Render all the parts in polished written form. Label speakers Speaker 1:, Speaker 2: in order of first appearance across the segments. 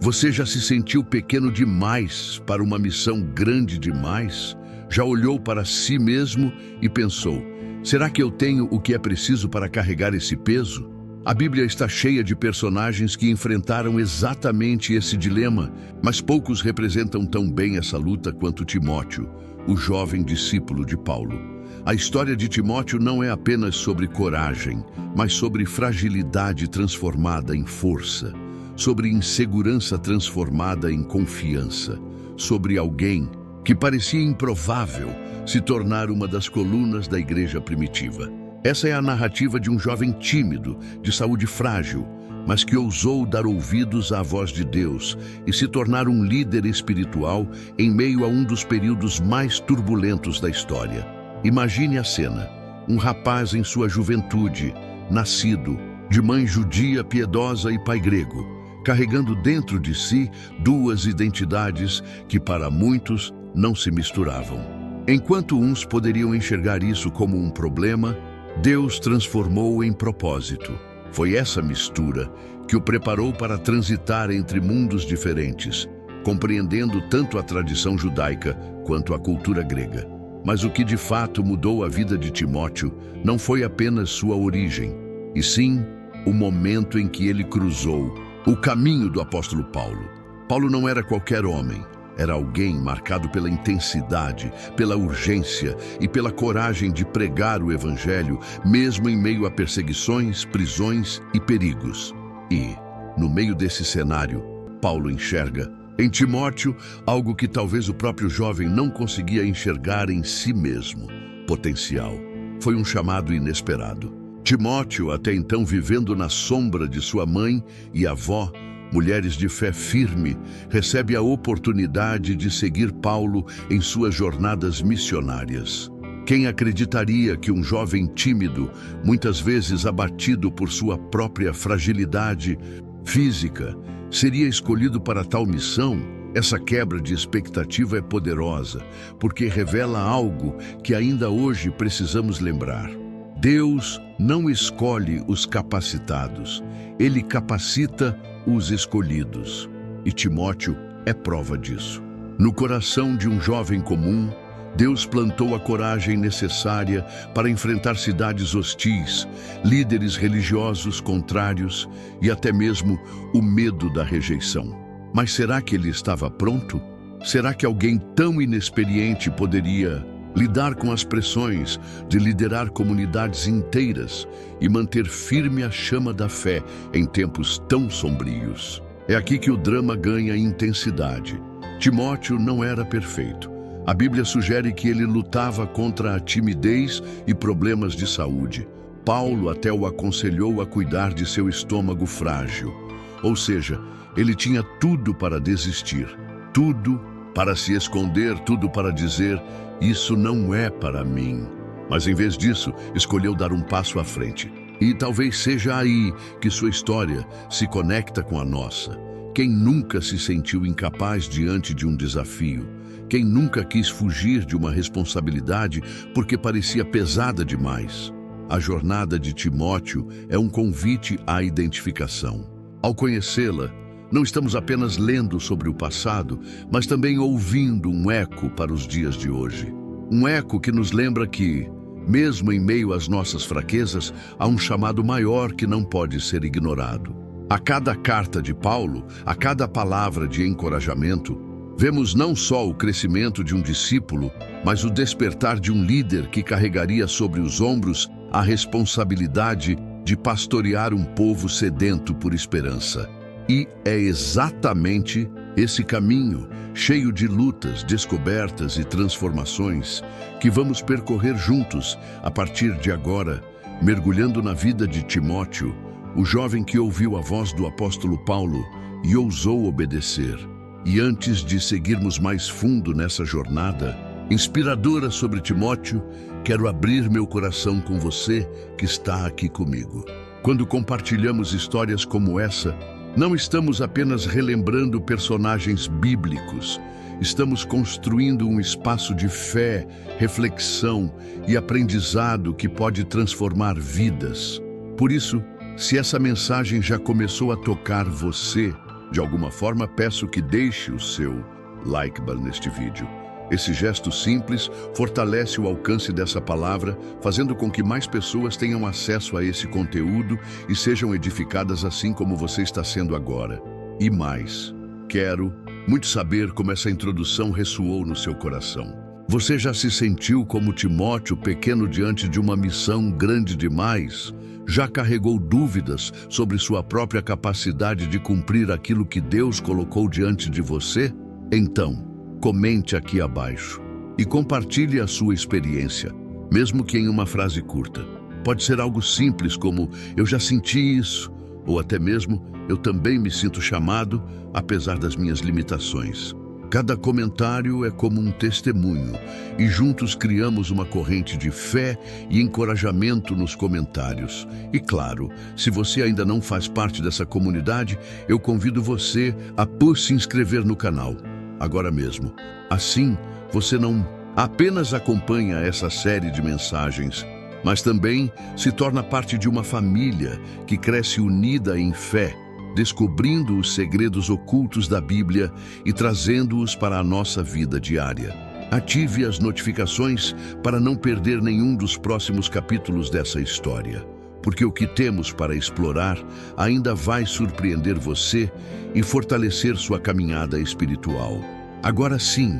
Speaker 1: Você já se sentiu pequeno demais para uma missão grande demais? Já olhou para si mesmo e pensou: será que eu tenho o que é preciso para carregar esse peso? A Bíblia está cheia de personagens que enfrentaram exatamente esse dilema, mas poucos representam tão bem essa luta quanto Timóteo, o jovem discípulo de Paulo. A história de Timóteo não é apenas sobre coragem, mas sobre fragilidade transformada em força, sobre insegurança transformada em confiança, sobre alguém que parecia improvável se tornar uma das colunas da igreja primitiva. Essa é a narrativa de um jovem tímido, de saúde frágil, mas que ousou dar ouvidos à voz de Deus e se tornar um líder espiritual em meio a um dos períodos mais turbulentos da história. Imagine a cena: um rapaz em sua juventude, nascido de mãe judia piedosa e pai grego, carregando dentro de si duas identidades que para muitos não se misturavam. Enquanto uns poderiam enxergar isso como um problema, Deus transformou em propósito. Foi essa mistura que o preparou para transitar entre mundos diferentes, compreendendo tanto a tradição judaica quanto a cultura grega. Mas o que de fato mudou a vida de Timóteo não foi apenas sua origem, e sim o momento em que ele cruzou o caminho do apóstolo Paulo. Paulo não era qualquer homem. Era alguém marcado pela intensidade, pela urgência e pela coragem de pregar o evangelho, mesmo em meio a perseguições, prisões e perigos. E, no meio desse cenário, Paulo enxerga em Timóteo algo que talvez o próprio jovem não conseguia enxergar em si mesmo: potencial. Foi um chamado inesperado. Timóteo, até então vivendo na sombra de sua mãe e avó, mulheres de fé firme, recebe a oportunidade de seguir Paulo em suas jornadas missionárias. Quem acreditaria que um jovem tímido, muitas vezes abatido por sua própria fragilidade física, seria escolhido para tal missão? Essa quebra de expectativa é poderosa, porque revela algo que ainda hoje precisamos lembrar. Deus não escolhe os capacitados, Ele capacita os escolhidos. E Timóteo é prova disso. No coração de um jovem comum, Deus plantou a coragem necessária para enfrentar cidades hostis, líderes religiosos contrários e até mesmo o medo da rejeição. Mas será que ele estava pronto? Será que alguém tão inexperiente poderia lidar com as pressões de liderar comunidades inteiras e manter firme a chama da fé em tempos tão sombrios? É aqui que o drama ganha intensidade. Timóteo não era perfeito. A Bíblia sugere que ele lutava contra a timidez e problemas de saúde. Paulo até o aconselhou a cuidar de seu estômago frágil. Ou seja, ele tinha tudo para desistir, tudo para se esconder, tudo para dizer: isso não é para mim. Mas em vez disso, escolheu dar um passo à frente. E talvez seja aí que sua história se conecta com a nossa. Quem nunca se sentiu incapaz diante de um desafio? Quem nunca quis fugir de uma responsabilidade porque parecia pesada demais? A jornada de Timóteo é um convite à identificação. Ao conhecê-la, não estamos apenas lendo sobre o passado, mas também ouvindo um eco para os dias de hoje. Um eco que nos lembra que, mesmo em meio às nossas fraquezas, há um chamado maior que não pode ser ignorado. A cada carta de Paulo, a cada palavra de encorajamento, vemos não só o crescimento de um discípulo, mas o despertar de um líder que carregaria sobre os ombros a responsabilidade de pastorear um povo sedento por esperança. E é exatamente esse caminho, cheio de lutas, descobertas e transformações, que vamos percorrer juntos a partir de agora, mergulhando na vida de Timóteo, o jovem que ouviu a voz do apóstolo Paulo e ousou obedecer. E antes de seguirmos mais fundo nessa jornada inspiradora sobre Timóteo, quero abrir meu coração com você que está aqui comigo. Quando compartilhamos histórias como essa, não estamos apenas relembrando personagens bíblicos, estamos construindo um espaço de fé, reflexão e aprendizado que pode transformar vidas. Por isso, se essa mensagem já começou a tocar você, De alguma forma, peço que deixe o seu like neste vídeo. Esse gesto simples fortalece o alcance dessa palavra, fazendo com que mais pessoas tenham acesso a esse conteúdo e sejam edificadas assim como você está sendo agora. E mais, quero muito saber como essa introdução ressoou no seu coração. Você já se sentiu como Timóteo, pequeno diante de uma missão grande demais? Já carregou dúvidas sobre sua própria capacidade de cumprir aquilo que Deus colocou diante de você? Então, comente aqui abaixo e compartilhe a sua experiência, mesmo que em uma frase curta. Pode ser algo simples como "eu já senti isso", ou até mesmo "eu também me sinto chamado, apesar das minhas limitações". Cada comentário é como um testemunho e juntos criamos uma corrente de fé e encorajamento nos comentários. E claro, se você ainda não faz parte dessa comunidade, eu convido você a se inscrever no canal agora mesmo. Assim, você não apenas acompanha essa série de mensagens, mas também se torna parte de uma família que cresce unida em fé, descobrindo os segredos ocultos da Bíblia e trazendo-os para a nossa vida diária. Ative as notificações para não perder nenhum dos próximos capítulos dessa história, porque o que temos para explorar ainda vai surpreender você e fortalecer sua caminhada espiritual. Agora sim,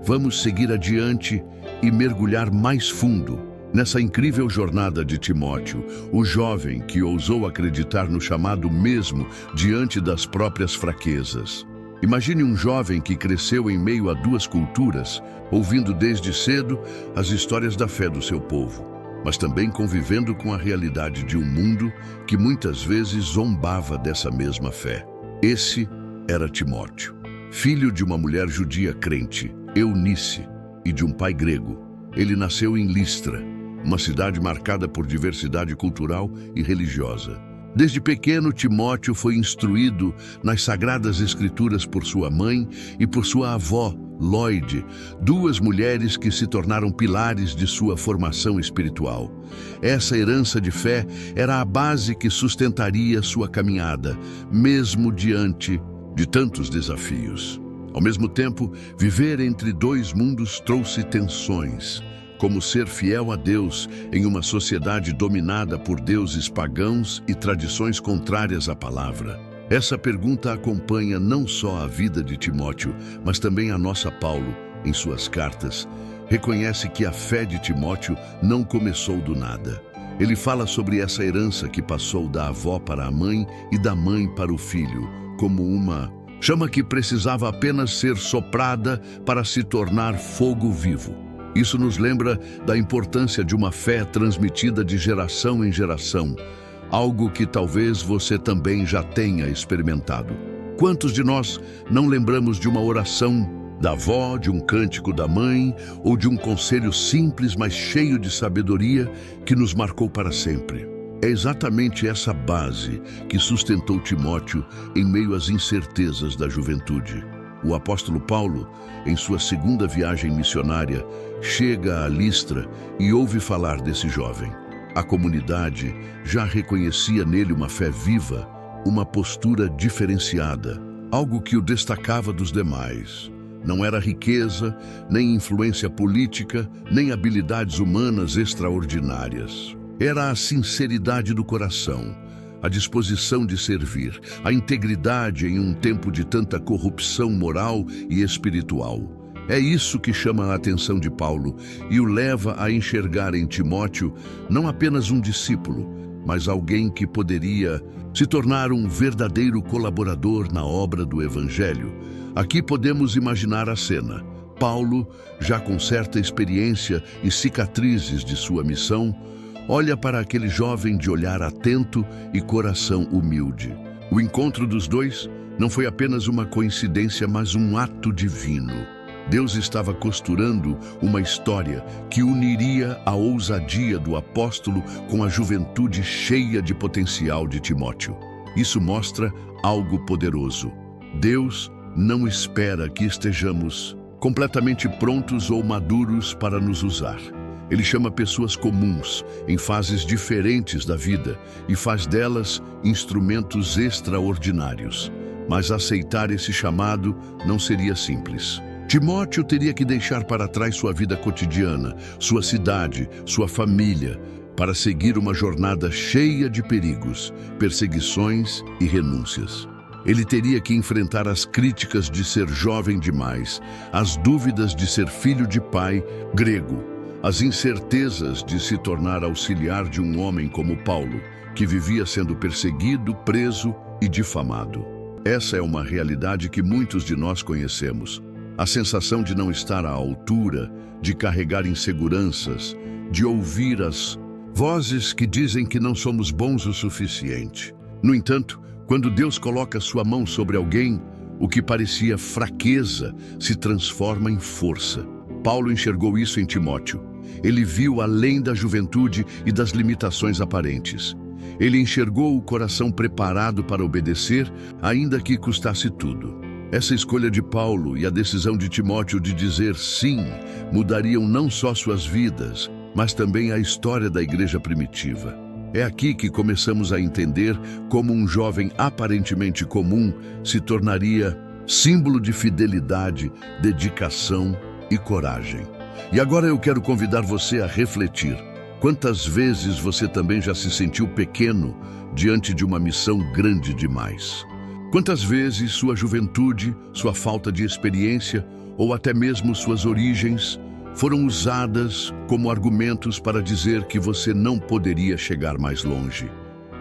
Speaker 1: vamos seguir adiante e mergulhar mais fundo nessa incrível jornada de Timóteo, o jovem que ousou acreditar no chamado mesmo diante das próprias fraquezas. Imagine um jovem que cresceu em meio a duas culturas, ouvindo desde cedo as histórias da fé do seu povo, mas também convivendo com a realidade de um mundo que muitas vezes zombava dessa mesma fé. Esse era Timóteo, filho de uma mulher judia crente, Eunice, e de um pai grego. Ele nasceu em Listra, uma cidade marcada por diversidade cultural e religiosa. Desde pequeno, Timóteo foi instruído nas Sagradas Escrituras por sua mãe e por sua avó, Loide, duas mulheres que se tornaram pilares de sua formação espiritual. Essa herança de fé era a base que sustentaria sua caminhada, mesmo diante de tantos desafios. Ao mesmo tempo, viver entre dois mundos trouxe tensões, como ser fiel a Deus em uma sociedade dominada por deuses pagãos e tradições contrárias à palavra. Essa pergunta acompanha não só a vida de Timóteo, mas também a nossa Paulo, em suas cartas. Reconhece que a fé de Timóteo não começou do nada. Ele fala sobre essa herança que passou da avó para a mãe e da mãe para o filho, como uma chama que precisava apenas ser soprada para se tornar fogo vivo. Isso nos lembra da importância de uma fé transmitida de geração em geração, algo que talvez você também já tenha experimentado. Quantos de nós não lembramos de uma oração da avó, de um cântico da mãe ou de um conselho simples, mas cheio de sabedoria que nos marcou para sempre? É exatamente essa base que sustentou Timóteo em meio às incertezas da juventude. O apóstolo Paulo, em sua segunda viagem missionária, chega a Listra e ouve falar desse jovem. A comunidade já reconhecia nele uma fé viva, uma postura diferenciada, algo que o destacava dos demais. Não era riqueza, nem influência política, nem habilidades humanas extraordinárias. Era a sinceridade do coração, a disposição de servir, a integridade em um tempo de tanta corrupção moral e espiritual. É isso que chama a atenção de Paulo e o leva a enxergar em Timóteo não apenas um discípulo, mas alguém que poderia se tornar um verdadeiro colaborador na obra do Evangelho. Aqui podemos imaginar a cena. Paulo, já com certa experiência e cicatrizes de sua missão, olha para aquele jovem de olhar atento e coração humilde. O encontro dos dois não foi apenas uma coincidência, mas um ato divino. Deus estava costurando uma história que uniria a ousadia do apóstolo com a juventude cheia de potencial de Timóteo. Isso mostra algo poderoso. Deus não espera que estejamos completamente prontos ou maduros para nos usar. Ele chama pessoas comuns, em fases diferentes da vida, e faz delas instrumentos extraordinários. mas aceitar esse chamado não seria simples. Timóteo teria que deixar para trás sua vida cotidiana, sua cidade, sua família, para seguir uma jornada cheia de perigos, perseguições e renúncias. Ele teria que enfrentar as críticas de ser jovem demais, as dúvidas de ser filho de pai grego, as incertezas de se tornar auxiliar de um homem como Paulo, que vivia sendo perseguido, preso e difamado. Essa é uma realidade que muitos de nós conhecemos. A sensação de não estar à altura, de carregar inseguranças, de ouvir as vozes que dizem que não somos bons o suficiente. No entanto, quando Deus coloca sua mão sobre alguém, o que parecia fraqueza se transforma em força. Paulo enxergou isso em Timóteo. Ele viu além da juventude e das limitações aparentes. Ele enxergou o coração preparado para obedecer, ainda que custasse tudo. Essa escolha de Paulo e a decisão de Timóteo de dizer sim mudariam não só suas vidas, mas também a história da igreja primitiva. É aqui que começamos a entender como um jovem aparentemente comum se tornaria símbolo de fidelidade, dedicação e coragem. E agora eu quero convidar você a refletir. Quantas vezes você também já se sentiu pequeno diante de uma missão grande demais? Quantas vezes sua juventude, sua falta de experiência ou até mesmo suas origens foram usadas como argumentos para dizer que você não poderia chegar mais longe?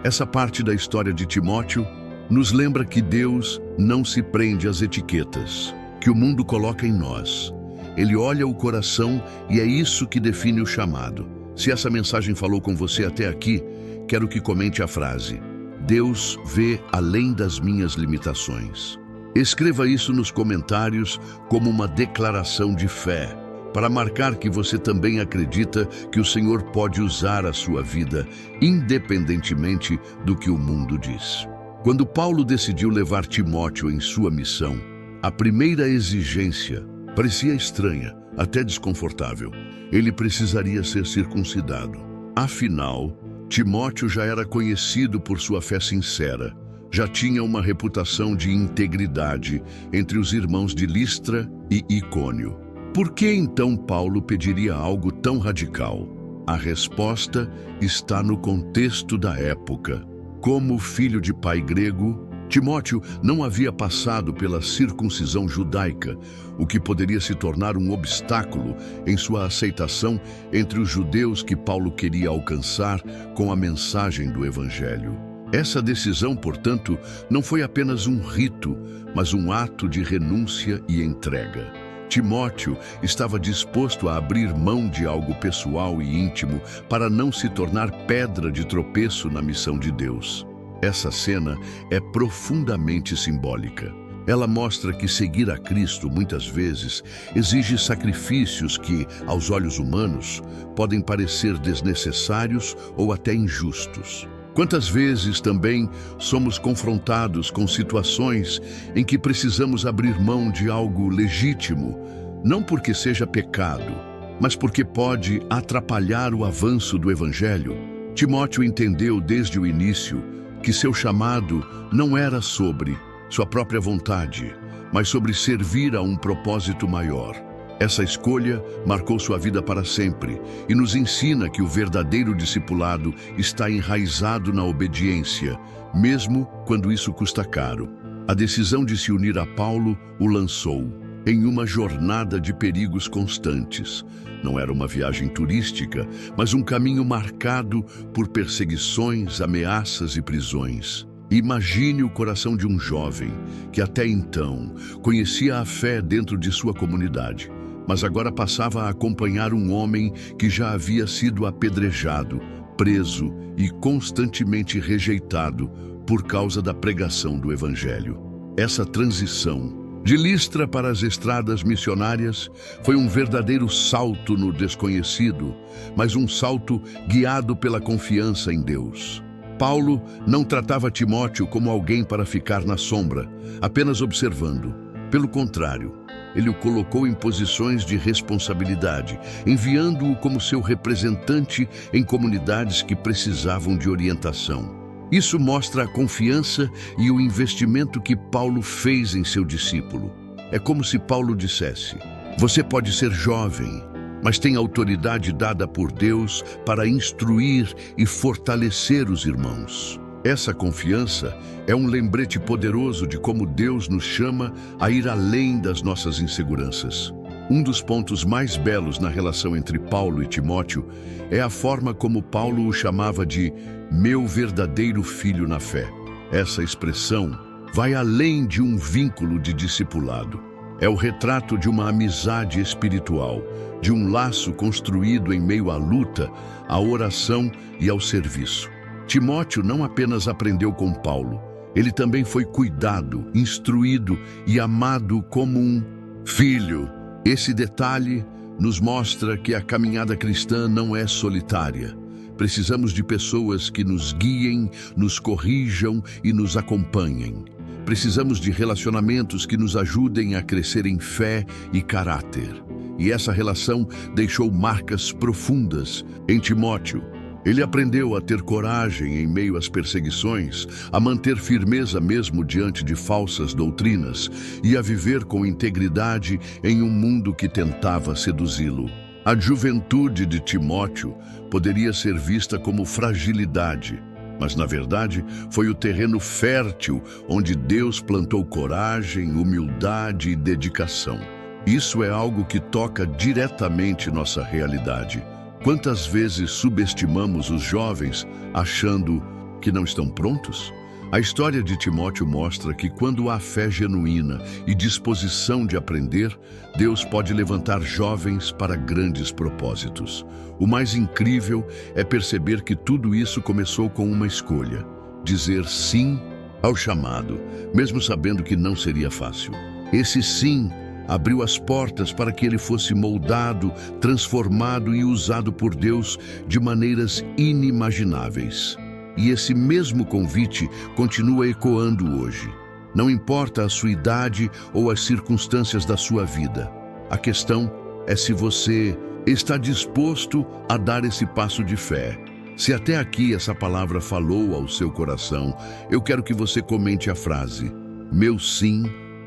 Speaker 1: Essa parte da história de Timóteo nos lembra que Deus não se prende às etiquetas que o mundo coloca em nós. Ele olha o coração e é isso que define o chamado. Se essa mensagem falou com você até aqui, quero que comente a frase: Deus vê além das minhas limitações. Escreva isso nos comentários como uma declaração de fé, para marcar que você também acredita que o Senhor pode usar a sua vida, independentemente do que o mundo diz. Quando Paulo decidiu levar Timóteo em sua missão, a primeira exigência parecia estranha, até desconfortável. Ele precisaria ser circuncidado. Afinal, Timóteo já era conhecido por sua fé sincera, já tinha uma reputação de integridade entre os irmãos de Listra e Icônio. Por que então Paulo pediria algo tão radical? A resposta está no contexto da época. Como filho de pai grego, Timóteo não havia passado pela circuncisão judaica, o que poderia se tornar um obstáculo em sua aceitação entre os judeus que Paulo queria alcançar com a mensagem do Evangelho. Essa decisão, portanto, não foi apenas um rito, mas um ato de renúncia e entrega. Timóteo estava disposto a abrir mão de algo pessoal e íntimo para não se tornar pedra de tropeço na missão de Deus. Essa cena é profundamente simbólica. Ela mostra que seguir a Cristo, muitas vezes, exige sacrifícios que, aos olhos humanos, podem parecer desnecessários ou até injustos. Quantas vezes também somos confrontados com situações em que precisamos abrir mão de algo legítimo, não porque seja pecado, mas porque pode atrapalhar o avanço do Evangelho? Timóteo entendeu desde o início que seu chamado não era sobre sua própria vontade, mas sobre servir a um propósito maior. Essa escolha marcou sua vida para sempre e nos ensina que o verdadeiro discipulado está enraizado na obediência, mesmo quando isso custa caro. A decisão de se unir a Paulo o lançou em uma jornada de perigos constantes. Não era uma viagem turística, mas um caminho marcado por perseguições, ameaças e prisões. Imagine o coração de um jovem que até então conhecia a fé dentro de sua comunidade, mas agora passava a acompanhar um homem que já havia sido apedrejado, preso e constantemente rejeitado por causa da pregação do Evangelho. Essa transição de Listra para as estradas missionárias foi um verdadeiro salto no desconhecido, mas um salto guiado pela confiança em Deus. Paulo não tratava Timóteo como alguém para ficar na sombra, apenas observando. Pelo contrário, ele o colocou em posições de responsabilidade, enviando-o como seu representante em comunidades que precisavam de orientação. Isso mostra a confiança e o investimento que Paulo fez em seu discípulo. É como se Paulo dissesse: você pode ser jovem, mas tem autoridade dada por Deus para instruir e fortalecer os irmãos. Essa confiança é um lembrete poderoso de como Deus nos chama a ir além das nossas inseguranças. Um dos pontos mais belos na relação entre Paulo e Timóteo é a forma como Paulo o chamava de meu verdadeiro filho na fé. Essa expressão vai além de um vínculo de discipulado. É o retrato de uma amizade espiritual, de um laço construído em meio à luta, à oração e ao serviço. Timóteo não apenas aprendeu com Paulo, ele também foi cuidado, instruído e amado como um filho. Esse detalhe nos mostra que a caminhada cristã não é solitária. Precisamos de pessoas que nos guiem, nos corrijam e nos acompanhem. Precisamos de relacionamentos que nos ajudem a crescer em fé e caráter. E essa relação deixou marcas profundas em Timóteo. Ele aprendeu a ter coragem em meio às perseguições, a manter firmeza mesmo diante de falsas doutrinas e a viver com integridade em um mundo que tentava seduzi-lo. A juventude de Timóteo poderia ser vista como fragilidade, mas na verdade foi o terreno fértil onde Deus plantou coragem, humildade e dedicação. Isso é algo que toca diretamente nossa realidade. Quantas vezes subestimamos os jovens achando que não estão prontos? A história de Timóteo mostra que quando há fé genuína e disposição de aprender, Deus pode levantar jovens para grandes propósitos. O mais incrível é perceber que tudo isso começou com uma escolha: dizer sim ao chamado, mesmo sabendo que não seria fácil. Esse sim abriu as portas para que ele fosse moldado, transformado e usado por Deus de maneiras inimagináveis. E esse mesmo convite continua ecoando hoje. Não importa a sua idade ou as circunstâncias da sua vida. A questão é se você está disposto a dar esse passo de fé. Se até aqui essa palavra falou ao seu coração, eu quero que você comente a frase: meu sim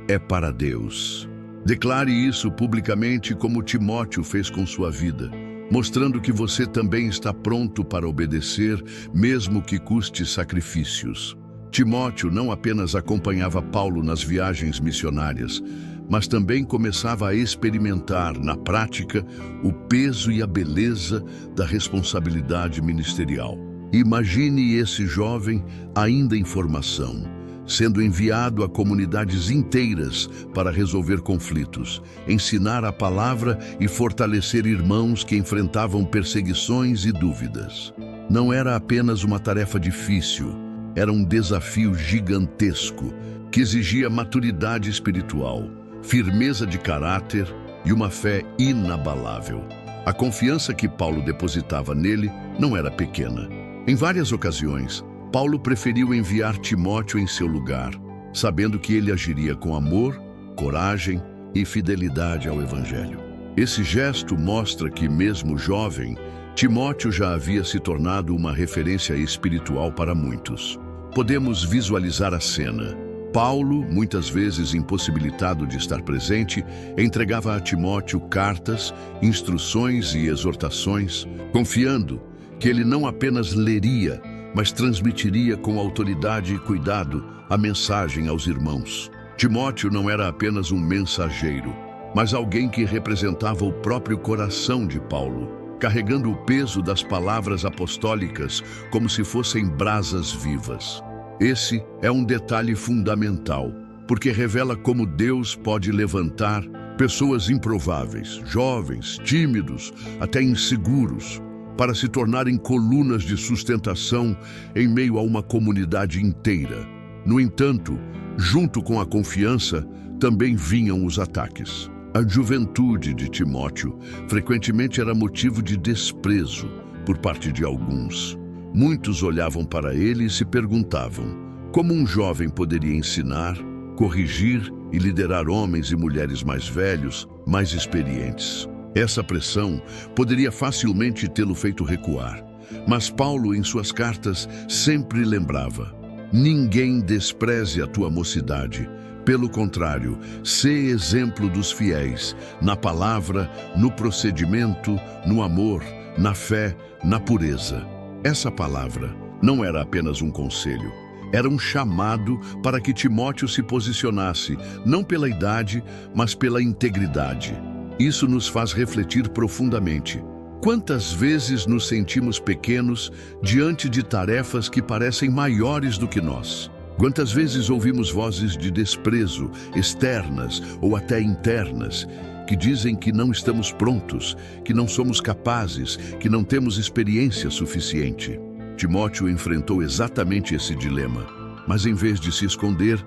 Speaker 1: é para Deus. Declare isso publicamente como Timóteo fez com sua vida, mostrando que você também está pronto para obedecer, mesmo que custe sacrifícios. Timóteo não apenas acompanhava Paulo nas viagens missionárias, mas também começava a experimentar, na prática, o peso e a beleza da responsabilidade ministerial. Imagine esse jovem ainda em formação, sendo enviado a comunidades inteiras para resolver conflitos, ensinar a palavra e fortalecer irmãos que enfrentavam perseguições e dúvidas. Não era apenas uma tarefa difícil, era um desafio gigantesco que exigia maturidade espiritual, firmeza de caráter e uma fé inabalável. A confiança que Paulo depositava nele não era pequena. Em várias ocasiões, Paulo preferiu enviar Timóteo em seu lugar, sabendo que ele agiria com amor, coragem e fidelidade ao Evangelho. Esse gesto mostra que, mesmo jovem, Timóteo já havia se tornado uma referência espiritual para muitos. Podemos visualizar a cena. Paulo, muitas vezes impossibilitado de estar presente, entregava a Timóteo cartas, instruções e exortações, confiando que ele não apenas leria, mas transmitiria com autoridade e cuidado a mensagem aos irmãos. Timóteo não era apenas um mensageiro, mas alguém que representava o próprio coração de Paulo, carregando o peso das palavras apostólicas como se fossem brasas vivas. Esse é um detalhe fundamental, porque revela como Deus pode levantar pessoas improváveis, jovens, tímidos, até inseguros, para se tornarem colunas de sustentação em meio a uma comunidade inteira. No entanto, junto com a confiança, também vinham os ataques. A juventude de Timóteo frequentemente era motivo de desprezo por parte de alguns. Muitos olhavam para ele e se perguntavam como um jovem poderia ensinar, corrigir e liderar homens e mulheres mais velhos, mais experientes. Essa pressão poderia facilmente tê-lo feito recuar, Mas Paulo, em suas cartas, sempre lembrava: ninguém despreze a tua mocidade. Pelo contrário, sê exemplo dos fiéis, na palavra, no procedimento, no amor, na fé, na pureza. Essa palavra não era apenas um conselho, era um chamado para que Timóteo se posicionasse, não pela idade, mas pela integridade. Isso nos faz refletir profundamente. Quantas vezes nos sentimos pequenos diante de tarefas que parecem maiores do que nós? Quantas vezes ouvimos vozes de desprezo, externas ou até internas, que dizem que não estamos prontos, que não somos capazes, que não temos experiência suficiente? Timóteo enfrentou exatamente esse dilema, mas em vez de se esconder,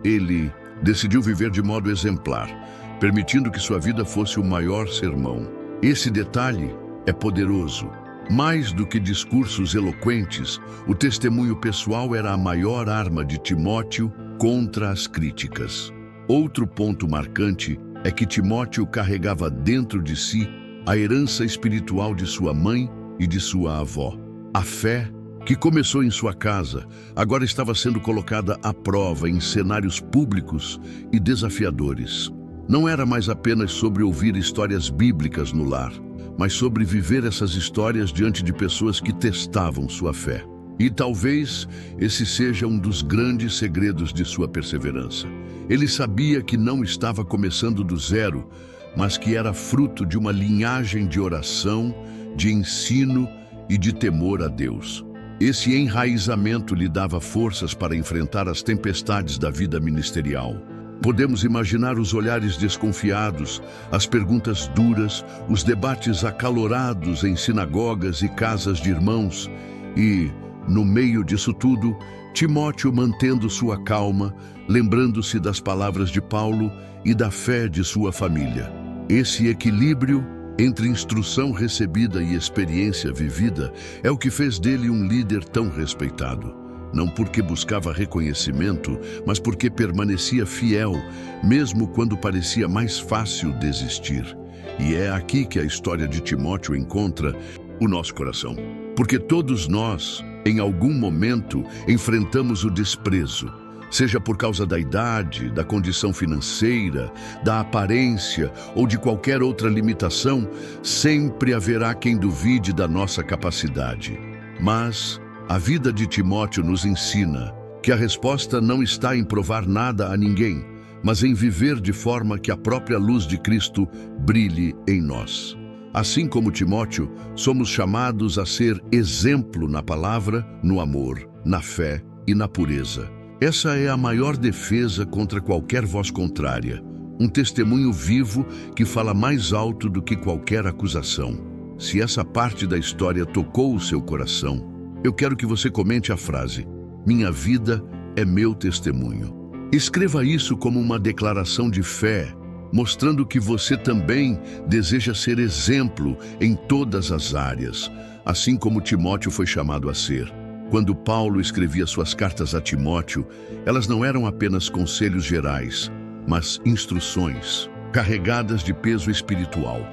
Speaker 1: ele decidiu viver de modo exemplar, permitindo que sua vida fosse o maior sermão. Esse detalhe é poderoso. Mais do que discursos eloquentes, o testemunho pessoal era a maior arma de Timóteo contra as críticas. Outro ponto marcante é que Timóteo carregava dentro de si a herança espiritual de sua mãe e de sua avó. A fé, que começou em sua casa, agora estava sendo colocada à prova em cenários públicos e desafiadores. Não era mais apenas sobre ouvir histórias bíblicas no lar, mas sobre viver essas histórias diante de pessoas que testavam sua fé. E talvez esse seja um dos grandes segredos de sua perseverança. Ele sabia que não estava começando do zero, mas que era fruto de uma linhagem de oração, de ensino e de temor a Deus. Esse enraizamento lhe dava forças para enfrentar as tempestades da vida ministerial. Podemos imaginar os olhares desconfiados, as perguntas duras, os debates acalorados em sinagogas e casas de irmãos e, no meio disso tudo, Timóteo mantendo sua calma, lembrando-se das palavras de Paulo e da fé de sua família. Esse equilíbrio entre instrução recebida e experiência vivida é o que fez dele um líder tão respeitado. Não porque buscava reconhecimento, mas porque permanecia fiel, mesmo quando parecia mais fácil desistir. E é aqui que a história de Timóteo encontra o nosso coração. Porque todos nós, em algum momento, enfrentamos o desprezo, seja por causa da idade, da condição financeira, da aparência ou de qualquer outra limitação, sempre haverá quem duvide da nossa capacidade. Mas a vida de Timóteo nos ensina que a resposta não está em provar nada a ninguém, mas em viver de forma que a própria luz de Cristo brilhe em nós. Assim como Timóteo, somos chamados a ser exemplo na palavra, no amor, na fé e na pureza. Essa é a maior defesa contra qualquer voz contrária, um testemunho vivo que fala mais alto do que qualquer acusação. Se essa parte da história tocou o seu coração, eu quero que você comente a frase: minha vida é meu testemunho. Escreva isso como uma declaração de fé, mostrando que você também deseja ser exemplo em todas as áreas, assim como Timóteo foi chamado a ser. Quando Paulo escrevia suas cartas a Timóteo, elas não eram apenas conselhos gerais, mas instruções, carregadas de peso espiritual,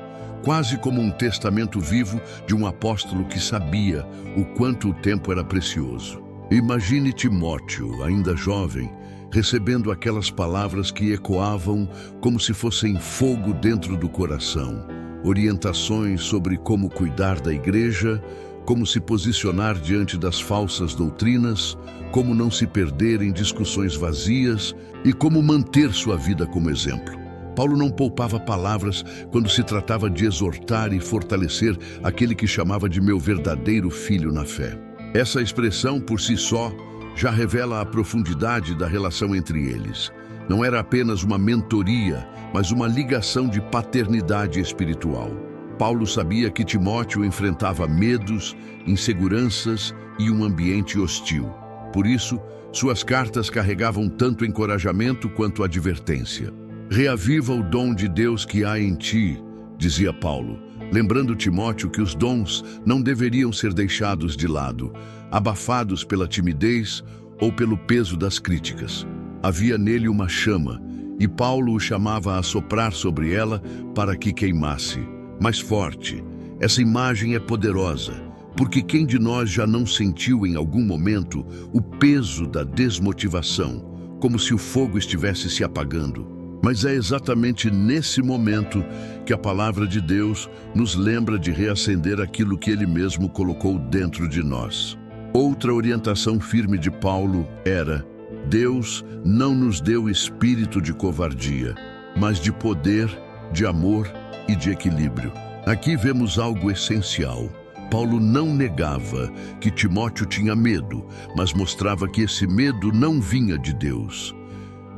Speaker 1: quase como um testamento vivo de um apóstolo que sabia o quanto o tempo era precioso. Imagine Timóteo, ainda jovem, recebendo aquelas palavras que ecoavam como se fossem fogo dentro do coração, orientações sobre como cuidar da igreja, como se posicionar diante das falsas doutrinas, como não se perder em discussões vazias e como manter sua vida como exemplo. Paulo não poupava palavras quando se tratava de exortar e fortalecer aquele que chamava de meu verdadeiro filho na fé. Essa expressão, por si só, já revela a profundidade da relação entre eles. Não era apenas uma mentoria, mas uma ligação de paternidade espiritual. Paulo sabia que Timóteo enfrentava medos, inseguranças e um ambiente hostil. Por isso, suas cartas carregavam tanto encorajamento quanto advertência. Reaviva o dom de Deus que há em ti, dizia Paulo, lembrando Timóteo que os dons não deveriam ser deixados de lado, abafados pela timidez ou pelo peso das críticas. Havia nele uma chama, e Paulo o chamava a soprar sobre ela para que queimasse. Mais forte, essa imagem é poderosa. Porque quem de nós já não sentiu em algum momento o peso da desmotivação, como se o fogo estivesse se apagando? Mas é exatamente nesse momento que a palavra de Deus nos lembra de reacender aquilo que Ele mesmo colocou dentro de nós. Outra orientação firme de Paulo era: Deus não nos deu espírito de covardia, mas de poder, de amor e de equilíbrio. Aqui vemos algo essencial. Paulo não negava que Timóteo tinha medo, mas mostrava que esse medo não vinha de Deus.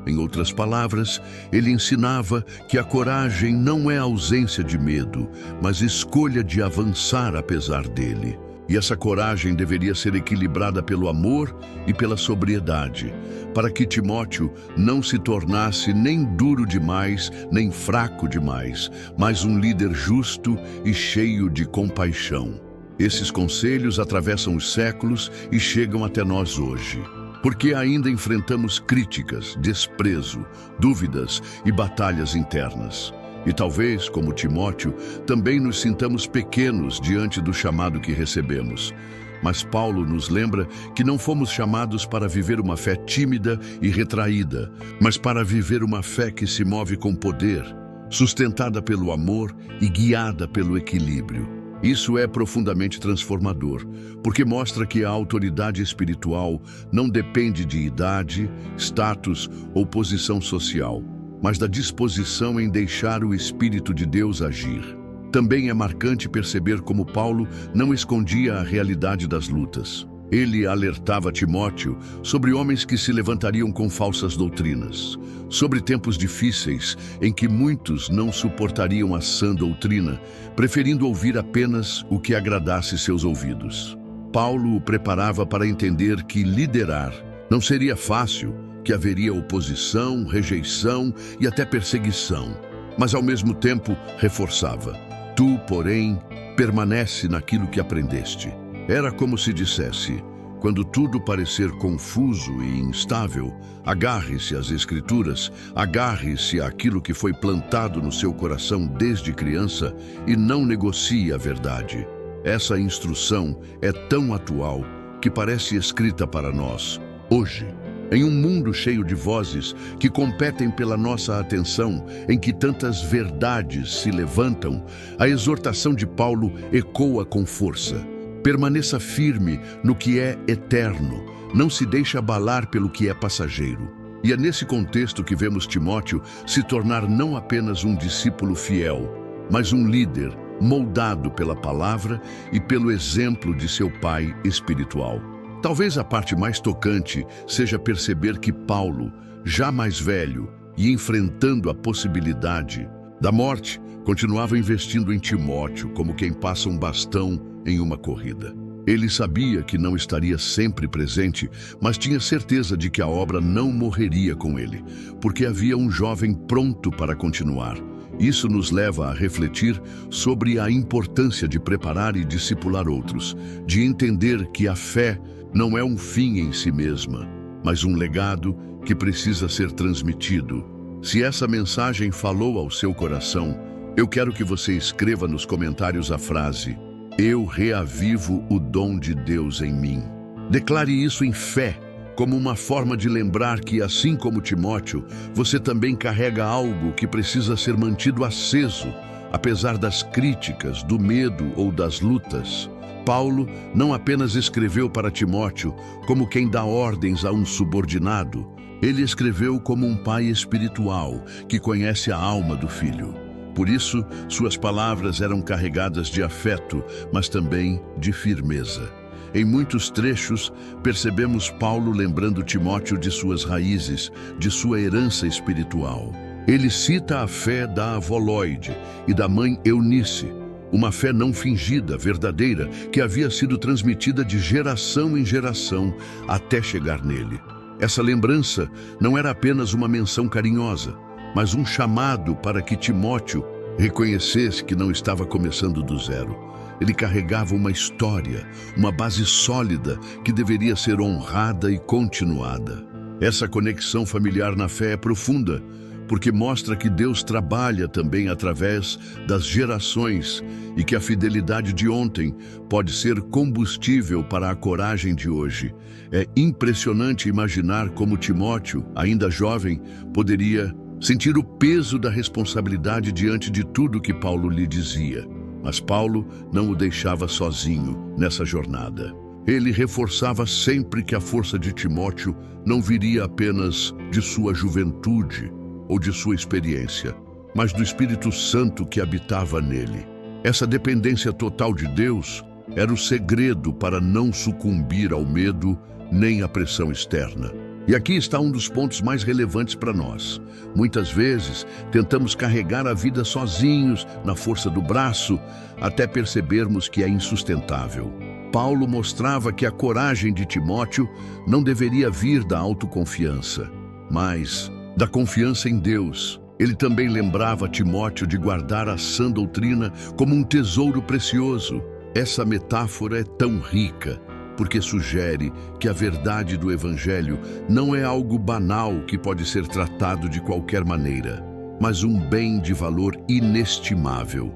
Speaker 1: Em outras palavras, ele ensinava que a coragem não é ausência de medo, mas escolha de avançar apesar dele. E essa coragem deveria ser equilibrada pelo amor e pela sobriedade, para que Timóteo não se tornasse nem duro demais, nem fraco demais, mas um líder justo e cheio de compaixão. Esses conselhos atravessam os séculos e chegam até nós hoje. Porque ainda enfrentamos críticas, desprezo, dúvidas e batalhas internas. E talvez, como Timóteo, também nos sintamos pequenos diante do chamado que recebemos. Mas Paulo nos lembra que não fomos chamados para viver uma fé tímida e retraída, mas para viver uma fé que se move com poder, sustentada pelo amor e guiada pelo equilíbrio. Isso é profundamente transformador, porque mostra que a autoridade espiritual não depende de idade, status ou posição social, mas da disposição em deixar o Espírito de Deus agir. Também é marcante perceber como Paulo não escondia a realidade das lutas. Ele alertava Timóteo sobre homens que se levantariam com falsas doutrinas, sobre tempos difíceis em que muitos não suportariam a sã doutrina, preferindo ouvir apenas o que agradasse seus ouvidos. Paulo o preparava para entender que liderar não seria fácil, que haveria oposição, rejeição e até perseguição, mas ao mesmo tempo reforçava: tu, porém, permanece naquilo que aprendeste. Era como se dissesse: quando tudo parecer confuso e instável, agarre-se às Escrituras, agarre-se àquilo que foi plantado no seu coração desde criança e não negocie a verdade. Essa instrução é tão atual que parece escrita para nós, hoje. Em um mundo cheio de vozes que competem pela nossa atenção, em que tantas verdades se levantam, a exortação de Paulo ecoa com força. Permaneça firme no que é eterno, não se deixe abalar pelo que é passageiro. E é nesse contexto que vemos Timóteo se tornar não apenas um discípulo fiel, mas um líder moldado pela palavra e pelo exemplo de seu pai espiritual. Talvez a parte mais tocante seja perceber que Paulo, já mais velho e enfrentando a possibilidade da morte, continuava investindo em Timóteo como quem passa um bastão em uma corrida. Ele sabia que não estaria sempre presente, mas tinha certeza de que a obra não morreria com ele, porque havia um jovem pronto para continuar. Isso nos leva a refletir sobre a importância de preparar e discipular outros, de entender que a fé não é um fim em si mesma, mas um legado que precisa ser transmitido. Se essa mensagem falou ao seu coração, eu quero que você escreva nos comentários a frase: eu reavivo o dom de Deus em mim. Declare isso em fé, como uma forma de lembrar que, assim como Timóteo, você também carrega algo que precisa ser mantido aceso, apesar das críticas, do medo ou das lutas. Paulo não apenas escreveu para Timóteo como quem dá ordens a um subordinado, ele escreveu como um pai espiritual que conhece a alma do filho. Por isso, suas palavras eram carregadas de afeto, mas também de firmeza. Em muitos trechos, percebemos Paulo lembrando Timóteo de suas raízes, de sua herança espiritual. Ele cita a fé da avó Loide e da mãe Eunice, uma fé não fingida, verdadeira, que havia sido transmitida de geração em geração até chegar nele. Essa lembrança não era apenas uma menção carinhosa, mas um chamado para que Timóteo reconhecesse que não estava começando do zero. Ele carregava uma história, uma base sólida que deveria ser honrada e continuada. Essa conexão familiar na fé é profunda, porque mostra que Deus trabalha também através das gerações e que a fidelidade de ontem pode ser combustível para a coragem de hoje. É impressionante imaginar como Timóteo, ainda jovem, poderia sentir o peso da responsabilidade diante de tudo que Paulo lhe dizia. Mas Paulo não o deixava sozinho nessa jornada. Ele reforçava sempre que a força de Timóteo não viria apenas de sua juventude ou de sua experiência, mas do Espírito Santo que habitava nele. Essa dependência total de Deus era o segredo para não sucumbir ao medo nem à pressão externa. E aqui está um dos pontos mais relevantes para nós. Muitas vezes, tentamos carregar a vida sozinhos, na força do braço, até percebermos que é insustentável. Paulo mostrava que a coragem de Timóteo não deveria vir da autoconfiança, mas da confiança em Deus. Ele também lembrava Timóteo de guardar a sã doutrina como um tesouro precioso. Essa metáfora é tão rica, porque sugere que a verdade do Evangelho não é algo banal que pode ser tratado de qualquer maneira, mas um bem de valor inestimável,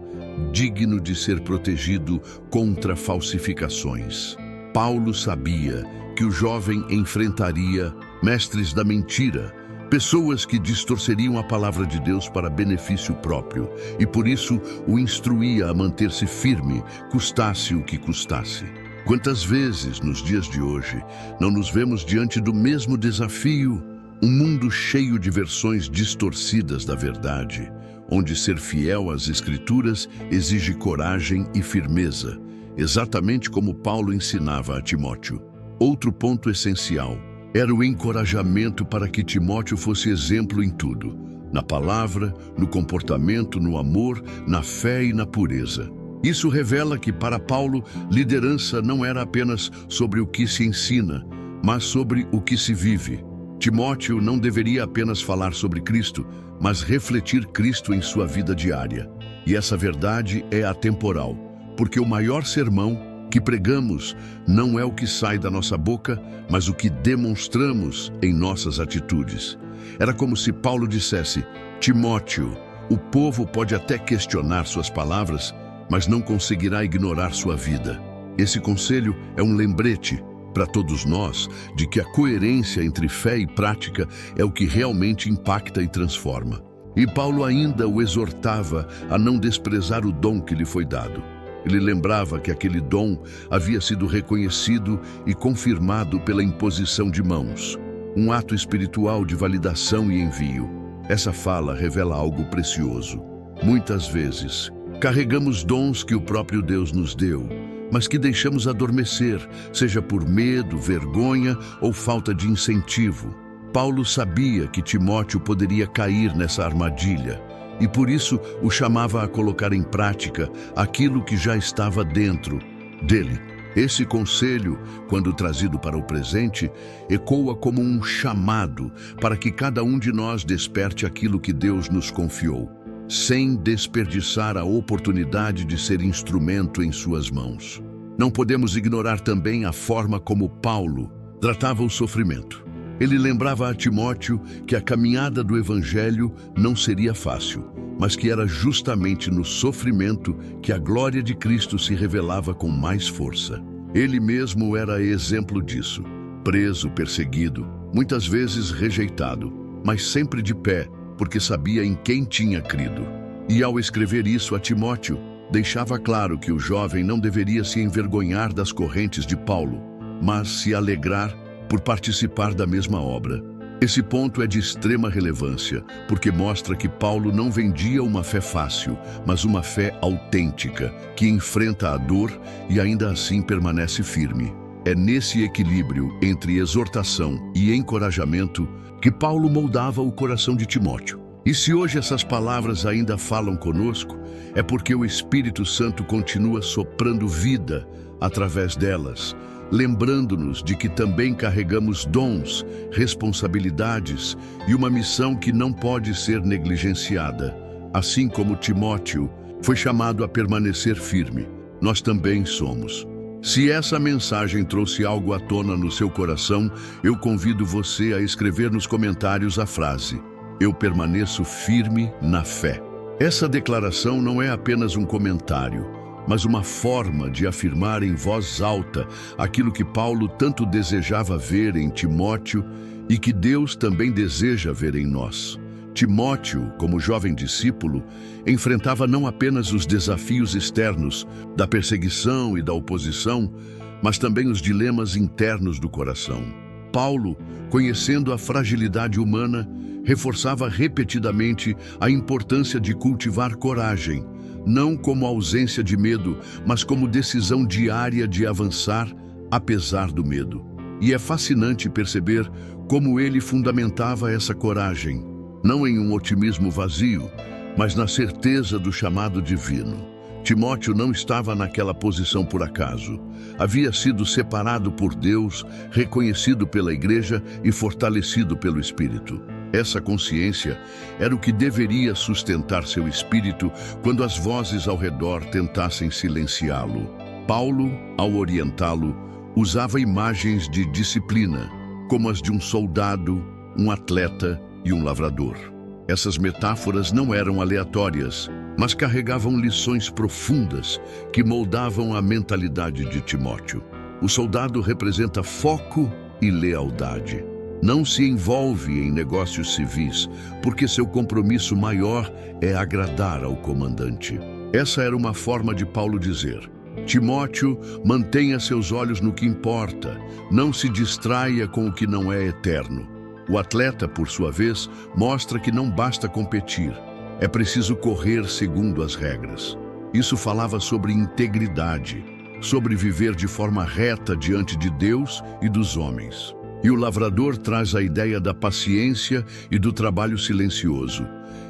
Speaker 1: digno de ser protegido contra falsificações. Paulo sabia que o jovem enfrentaria mestres da mentira, pessoas que distorceriam a palavra de Deus para benefício próprio, e por isso o instruía a manter-se firme, custasse o que custasse. Quantas vezes, nos dias de hoje, não nos vemos diante do mesmo desafio? Um mundo cheio de versões distorcidas da verdade, onde ser fiel às Escrituras exige coragem e firmeza, exatamente como Paulo ensinava a Timóteo. Outro ponto essencial era o encorajamento para que Timóteo fosse exemplo em tudo, na palavra, no comportamento, no amor, na fé e na pureza. Isso revela que, para Paulo, liderança não era apenas sobre o que se ensina, mas sobre o que se vive. Timóteo não deveria apenas falar sobre Cristo, mas refletir Cristo em sua vida diária. E essa verdade é atemporal, porque o maior sermão que pregamos não é o que sai da nossa boca, mas o que demonstramos em nossas atitudes. Era como se Paulo dissesse: Timóteo, o povo pode até questionar suas palavras, mas não conseguirá ignorar sua vida. Esse conselho é um lembrete para todos nós de que a coerência entre fé e prática é o que realmente impacta e transforma. E Paulo ainda o exortava a não desprezar o dom que lhe foi dado. Ele lembrava que aquele dom havia sido reconhecido e confirmado pela imposição de mãos, um ato espiritual de validação e envio. Essa fala revela algo precioso. Muitas vezes, carregamos dons que o próprio Deus nos deu, mas que deixamos adormecer, seja por medo, vergonha ou falta de incentivo. Paulo sabia que Timóteo poderia cair nessa armadilha, e por isso o chamava a colocar em prática aquilo que já estava dentro dele. Esse conselho, quando trazido para o presente, ecoa como um chamado para que cada um de nós desperte aquilo que Deus nos confiou, sem desperdiçar a oportunidade de ser instrumento em suas mãos. Não podemos ignorar também a forma como Paulo tratava o sofrimento. Ele lembrava a Timóteo que a caminhada do Evangelho não seria fácil, mas que era justamente no sofrimento que a glória de Cristo se revelava com mais força. Ele mesmo era exemplo disso, preso, perseguido, muitas vezes rejeitado, mas sempre de pé, porque sabia em quem tinha crido. E ao escrever isso a Timóteo, deixava claro que o jovem não deveria se envergonhar das correntes de Paulo, mas se alegrar por participar da mesma obra. Esse ponto é de extrema relevância, porque mostra que Paulo não vendia uma fé fácil, mas uma fé autêntica, que enfrenta a dor e ainda assim permanece firme. É nesse equilíbrio entre exortação e encorajamento que Paulo moldava o coração de Timóteo. E se hoje essas palavras ainda falam conosco, é porque o Espírito Santo continua soprando vida através delas, lembrando-nos de que também carregamos dons, responsabilidades e uma missão que não pode ser negligenciada. Assim como Timóteo foi chamado a permanecer firme, nós também somos. Se essa mensagem trouxe algo à tona no seu coração, eu convido você a escrever nos comentários a frase: eu permaneço firme na fé. Essa declaração não é apenas um comentário, mas uma forma de afirmar em voz alta aquilo que Paulo tanto desejava ver em Timóteo e que Deus também deseja ver em nós. Timóteo, como jovem discípulo, enfrentava não apenas os desafios externos da perseguição e da oposição, mas também os dilemas internos do coração. Paulo, conhecendo a fragilidade humana, reforçava repetidamente a importância de cultivar coragem, não como ausência de medo, mas como decisão diária de avançar apesar do medo. E é fascinante perceber como ele fundamentava essa coragem, não em um otimismo vazio, mas na certeza do chamado divino. Timóteo não estava naquela posição por acaso. Havia sido separado por Deus, reconhecido pela igreja e fortalecido pelo Espírito. Essa consciência era o que deveria sustentar seu espírito quando as vozes ao redor tentassem silenciá-lo. Paulo, ao orientá-lo, usava imagens de disciplina, como as de um soldado, um atleta e um lavrador. Essas metáforas não eram aleatórias, mas carregavam lições profundas que moldavam a mentalidade de Timóteo. O soldado representa foco e lealdade. Não se envolve em negócios civis, porque seu compromisso maior é agradar ao comandante. Essa era uma forma de Paulo dizer: Timóteo, mantenha seus olhos no que importa, não se distraia com o que não é eterno. O atleta, por sua vez, mostra que não basta competir, é preciso correr segundo as regras. Isso falava sobre integridade, sobre viver de forma reta diante de Deus e dos homens. E o lavrador traz a ideia da paciência e do trabalho silencioso.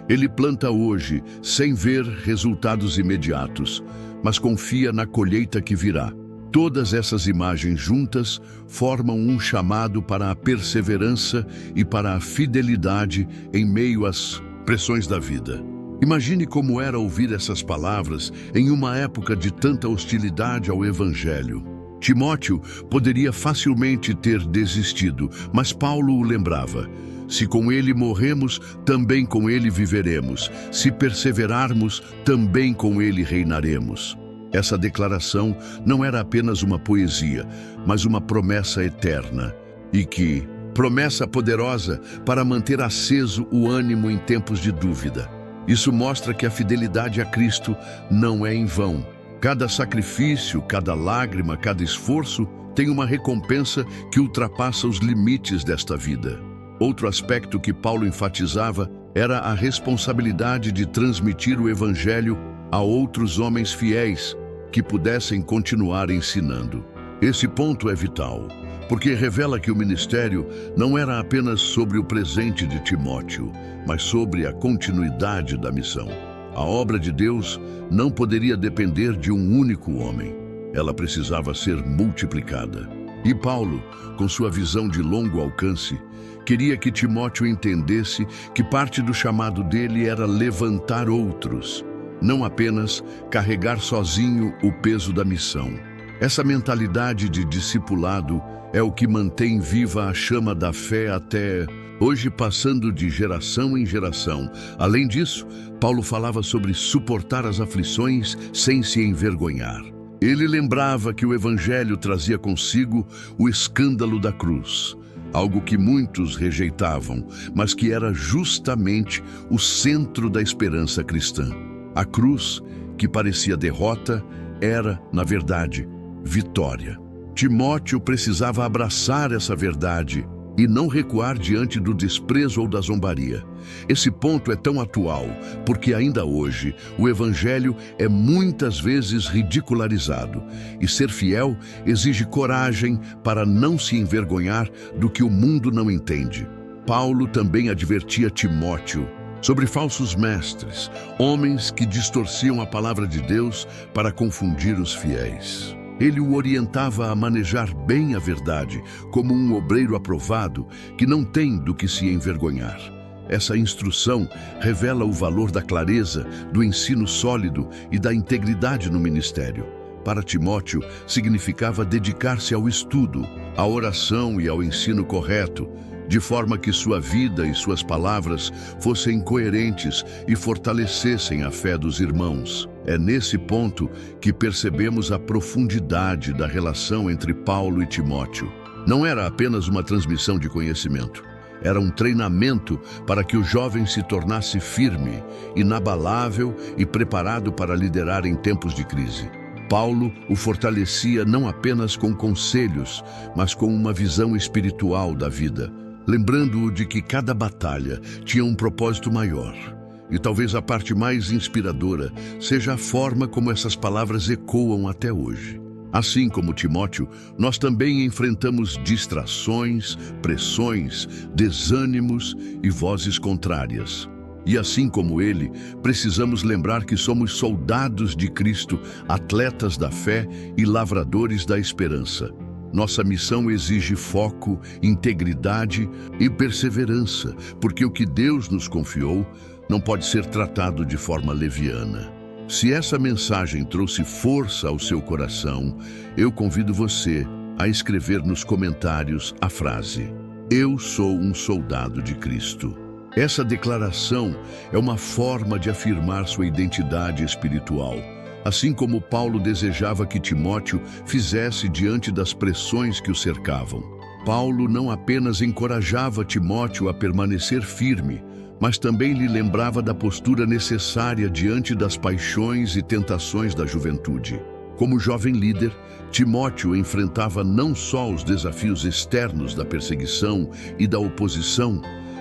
Speaker 1: Ele planta hoje, sem ver resultados imediatos, mas confia na colheita que virá. Todas essas imagens juntas formam um chamado para a perseverança e para a fidelidade em meio às pressões da vida. Imagine como era ouvir essas palavras em uma época de tanta hostilidade ao Evangelho. Timóteo poderia facilmente ter desistido, mas Paulo o lembrava: se com ele morremos, também com ele viveremos. Se perseverarmos, também com ele reinaremos. Essa declaração não era apenas uma poesia, mas uma promessa eterna. E que promessa poderosa para manter aceso o ânimo em tempos de dúvida. Isso mostra que a fidelidade a Cristo não é em vão. Cada sacrifício, cada lágrima, cada esforço tem uma recompensa que ultrapassa os limites desta vida. Outro aspecto que Paulo enfatizava era a responsabilidade de transmitir o Evangelho a outros homens fiéis que pudessem continuar ensinando. Esse ponto é vital, porque revela que o ministério não era apenas sobre o presente de Timóteo, mas sobre a continuidade da missão. A obra de Deus não poderia depender de um único homem. Ela precisava ser multiplicada. E Paulo, com sua visão de longo alcance, queria que Timóteo entendesse que parte do chamado dele era levantar outros, não apenas carregar sozinho o peso da missão. Essa mentalidade de discipulado é o que mantém viva a chama da fé até hoje, passando de geração em geração. Além disso, Paulo falava sobre suportar as aflições sem se envergonhar. Ele lembrava que o Evangelho trazia consigo o escândalo da cruz, algo que muitos rejeitavam, mas que era justamente o centro da esperança cristã. A cruz, que parecia derrota, era, na verdade, vitória. Timóteo precisava abraçar essa verdade e não recuar diante do desprezo ou da zombaria. Esse ponto é tão atual, porque ainda hoje o Evangelho é muitas vezes ridicularizado, e ser fiel exige coragem para não se envergonhar do que o mundo não entende. Paulo também advertia Timóteo sobre falsos mestres, homens que distorciam a palavra de Deus para confundir os fiéis. Ele o orientava a manejar bem a verdade, como um obreiro aprovado que não tem do que se envergonhar. Essa instrução revela o valor da clareza, do ensino sólido e da integridade no ministério. Para Timóteo, significava dedicar-se ao estudo, à oração e ao ensino correto, de forma que sua vida e suas palavras fossem coerentes e fortalecessem a fé dos irmãos. É nesse ponto que percebemos a profundidade da relação entre Paulo e Timóteo. Não era apenas uma transmissão de conhecimento. Era um treinamento para que o jovem se tornasse firme, inabalável e preparado para liderar em tempos de crise. Paulo o fortalecia não apenas com conselhos, mas com uma visão espiritual da vida, lembrando-o de que cada batalha tinha um propósito maior. E talvez a parte mais inspiradora seja a forma como essas palavras ecoam até hoje. Assim como Timóteo, nós também enfrentamos distrações, pressões, desânimos e vozes contrárias. E assim como ele, precisamos lembrar que somos soldados de Cristo, atletas da fé e lavradores da esperança. Nossa missão exige foco, integridade e perseverança, porque o que Deus nos confiou não pode ser tratado de forma leviana. Se essa mensagem trouxe força ao seu coração, eu convido você a escrever nos comentários a frase: "Eu sou um soldado de Cristo". Essa declaração é uma forma de afirmar sua identidade espiritual, assim como Paulo desejava que Timóteo fizesse diante das pressões que o cercavam. Paulo não apenas encorajava Timóteo a permanecer firme, mas também lhe lembrava da postura necessária diante das paixões e tentações da juventude. Como jovem líder, Timóteo enfrentava não só os desafios externos da perseguição e da oposição,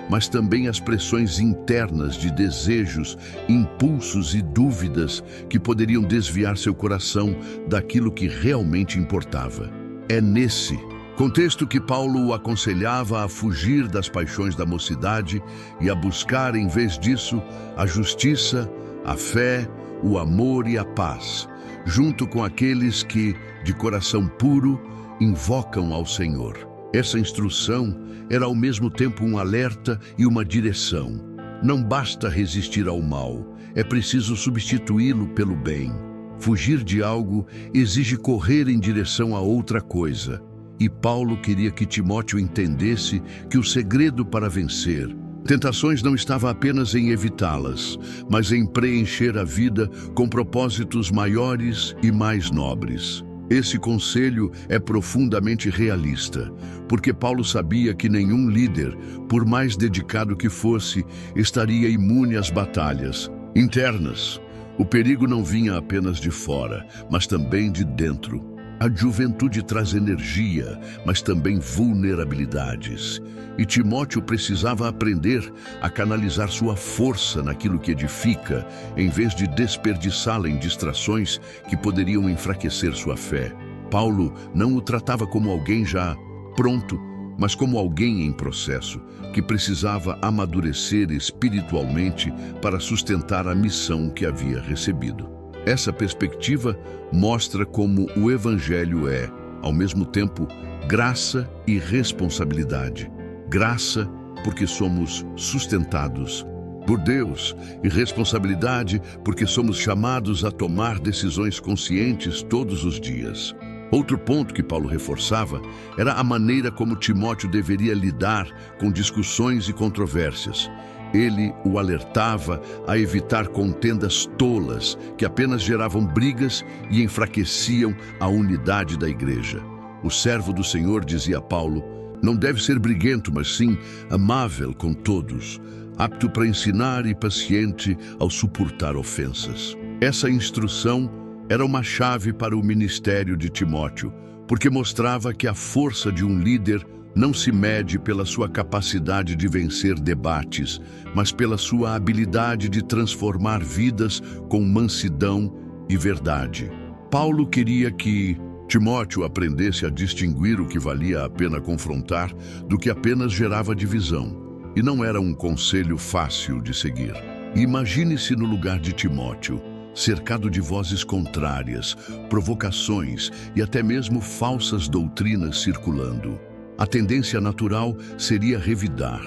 Speaker 1: mas também as pressões internas de desejos, impulsos e dúvidas que poderiam desviar seu coração daquilo que realmente importava. É nesse contexto que Paulo o aconselhava a fugir das paixões da mocidade e a buscar, em vez disso, a justiça, a fé, o amor e a paz, junto com aqueles que, de coração puro, invocam ao Senhor. Essa instrução era ao mesmo tempo um alerta e uma direção. Não basta resistir ao mal, é preciso substituí-lo pelo bem. Fugir de algo exige correr em direção a outra coisa. E Paulo queria que Timóteo entendesse que o segredo para vencer tentações não estava apenas em evitá-las, mas em preencher a vida com propósitos maiores e mais nobres. Esse conselho é profundamente realista, porque Paulo sabia que nenhum líder, por mais dedicado que fosse, estaria imune às batalhas internas. O perigo não vinha apenas de fora, mas também de dentro. A juventude traz energia, mas também vulnerabilidades. E Timóteo precisava aprender a canalizar sua força naquilo que edifica, em vez de desperdiçá-la em distrações que poderiam enfraquecer sua fé. Paulo não o tratava como alguém já pronto, mas como alguém em processo, que precisava amadurecer espiritualmente para sustentar a missão que havia recebido. Essa perspectiva mostra como o Evangelho é, ao mesmo tempo, graça e responsabilidade. Graça, porque somos sustentados por Deus, e responsabilidade, porque somos chamados a tomar decisões conscientes todos os dias. Outro ponto que Paulo reforçava era a maneira como Timóteo deveria lidar com discussões e controvérsias. Ele o alertava a evitar contendas tolas que apenas geravam brigas e enfraqueciam a unidade da igreja. O servo do Senhor, dizia Paulo, não deve ser briguento, mas sim amável com todos, apto para ensinar e paciente ao suportar ofensas. Essa instrução era uma chave para o ministério de Timóteo, porque mostrava que a força de um líder não se mede pela sua capacidade de vencer debates, mas pela sua habilidade de transformar vidas com mansidão e verdade. Paulo queria que Timóteo aprendesse a distinguir o que valia a pena confrontar do que apenas gerava divisão. E não era um conselho fácil de seguir. Imagine-se no lugar de Timóteo, cercado de vozes contrárias, provocações e até mesmo falsas doutrinas circulando. A tendência natural seria revidar,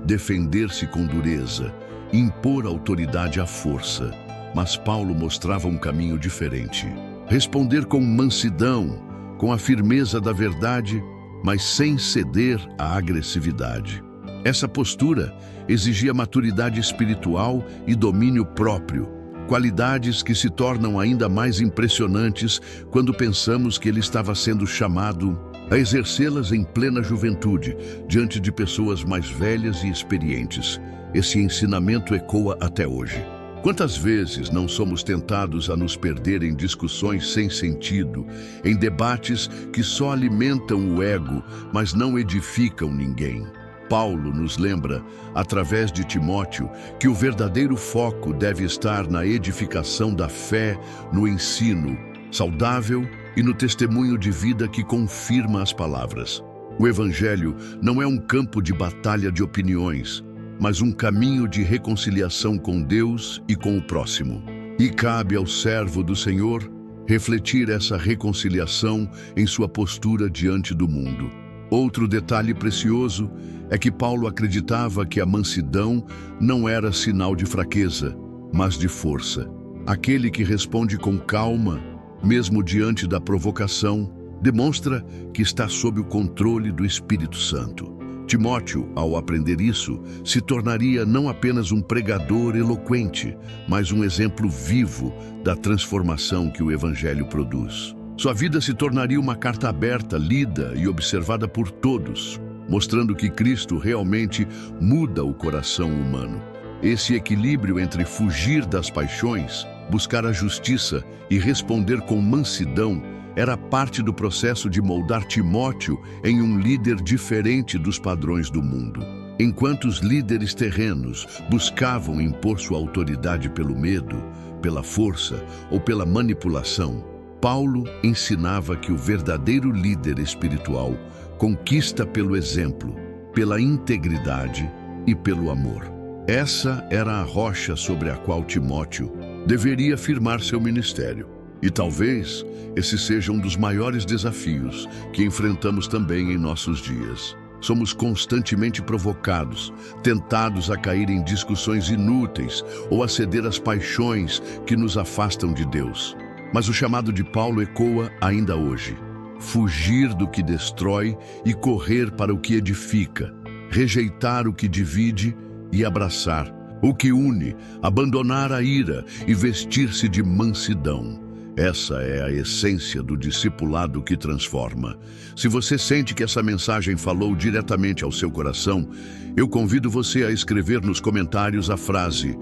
Speaker 1: defender-se com dureza, impor autoridade à força. Mas Paulo mostrava um caminho diferente. Responder com mansidão, com a firmeza da verdade mas sem ceder à agressividade. Essa postura exigia maturidade espiritual e domínio próprio, qualidades que se tornam ainda mais impressionantes quando pensamos que ele estava sendo chamado a exercê-las em plena juventude, diante de pessoas mais velhas e experientes. Esse ensinamento ecoa até hoje. Quantas vezes não somos tentados a nos perder em discussões sem sentido, em debates que só alimentam o ego, mas não edificam ninguém? Paulo nos lembra, através de Timóteo, que o verdadeiro foco deve estar na edificação da fé, no ensino saudável e no testemunho de vida que confirma as palavras. O Evangelho não é um campo de batalha de opiniões, mas um caminho de reconciliação com Deus e com o próximo. E cabe ao servo do Senhor refletir essa reconciliação em sua postura diante do mundo. Outro detalhe precioso é que Paulo acreditava que a mansidão não era sinal de fraqueza, mas de força. Aquele que responde com calma, mesmo diante da provocação, demonstra que está sob o controle do Espírito Santo. Timóteo, ao aprender isso, se tornaria não apenas um pregador eloquente, mas um exemplo vivo da transformação que o Evangelho produz. Sua vida se tornaria uma carta aberta, lida e observada por todos, mostrando que Cristo realmente muda o coração humano. Esse equilíbrio entre fugir das paixões, buscar a justiça e responder com mansidão era parte do processo de moldar Timóteo em um líder diferente dos padrões do mundo. Enquanto os líderes terrenos buscavam impor sua autoridade pelo medo, pela força ou pela manipulação, Paulo ensinava que o verdadeiro líder espiritual conquista pelo exemplo, pela integridade e pelo amor. Essa era a rocha sobre a qual Timóteo deveria firmar seu ministério. E talvez esse seja um dos maiores desafios que enfrentamos também em nossos dias. Somos constantemente provocados, tentados a cair em discussões inúteis ou a ceder às paixões que nos afastam de Deus. Mas o chamado de Paulo ecoa ainda hoje: fugir do que destrói e correr para o que edifica, rejeitar o que divide e abraçar o que une, abandonar a ira e vestir-se de mansidão. Essa é a essência do discipulado que transforma. Se você sente que essa mensagem falou diretamente ao seu coração, eu convido você a escrever nos comentários a frase: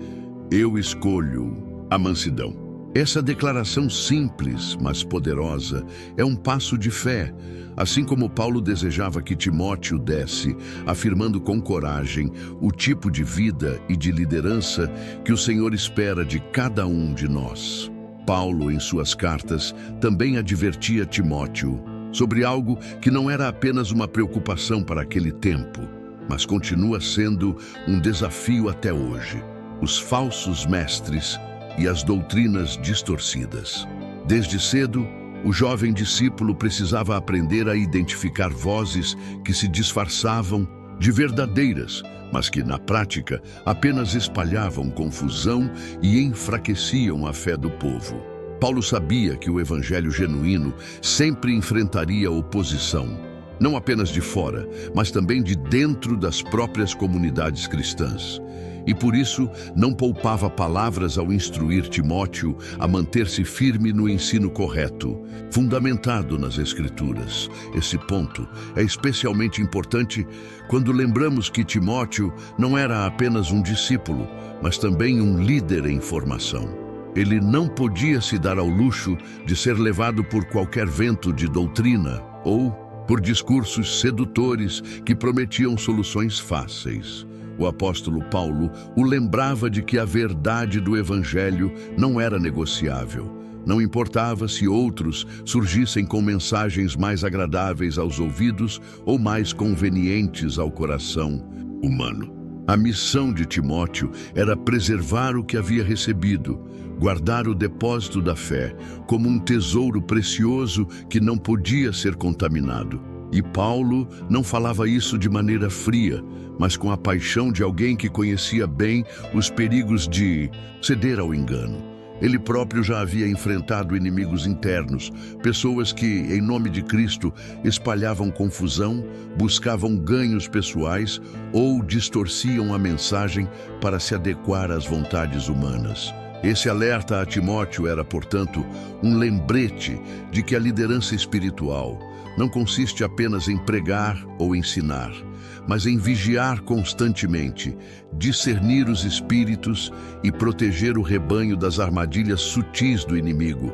Speaker 1: "Eu escolho a mansidão". Essa declaração simples, mas poderosa, é um passo de fé, assim como Paulo desejava que Timóteo desse, afirmando com coragem o tipo de vida e de liderança que o Senhor espera de cada um de nós. Paulo, em suas cartas, também advertia Timóteo sobre algo que não era apenas uma preocupação para aquele tempo, mas continua sendo um desafio até hoje: os falsos mestres e as doutrinas distorcidas. Desde cedo, o jovem discípulo precisava aprender a identificar vozes que se disfarçavam de verdadeiras, mas que, na prática, apenas espalhavam confusão e enfraqueciam a fé do povo. Paulo sabia que o evangelho genuíno sempre enfrentaria oposição, não apenas de fora, mas também de dentro das próprias comunidades cristãs. E por isso não poupava palavras ao instruir Timóteo a manter-se firme no ensino correto, fundamentado nas Escrituras. Esse ponto é especialmente importante quando lembramos que Timóteo não era apenas um discípulo, mas também um líder em formação. Ele não podia se dar ao luxo de ser levado por qualquer vento de doutrina ou por discursos sedutores que prometiam soluções fáceis. O apóstolo Paulo o lembrava de que a verdade do Evangelho não era negociável. Não importava se outros surgissem com mensagens mais agradáveis aos ouvidos ou mais convenientes ao coração humano. A missão de Timóteo era preservar o que havia recebido, guardar o depósito da fé como um tesouro precioso que não podia ser contaminado. E Paulo não falava isso de maneira fria, mas com a paixão de alguém que conhecia bem os perigos de ceder ao engano. Ele próprio já havia enfrentado inimigos internos, pessoas que, em nome de Cristo, espalhavam confusão, buscavam ganhos pessoais ou distorciam a mensagem para se adequar às vontades humanas. Esse alerta a Timóteo era, portanto, um lembrete de que a liderança espiritual não consiste apenas em pregar ou ensinar, mas em vigiar constantemente, discernir os espíritos e proteger o rebanho das armadilhas sutis do inimigo.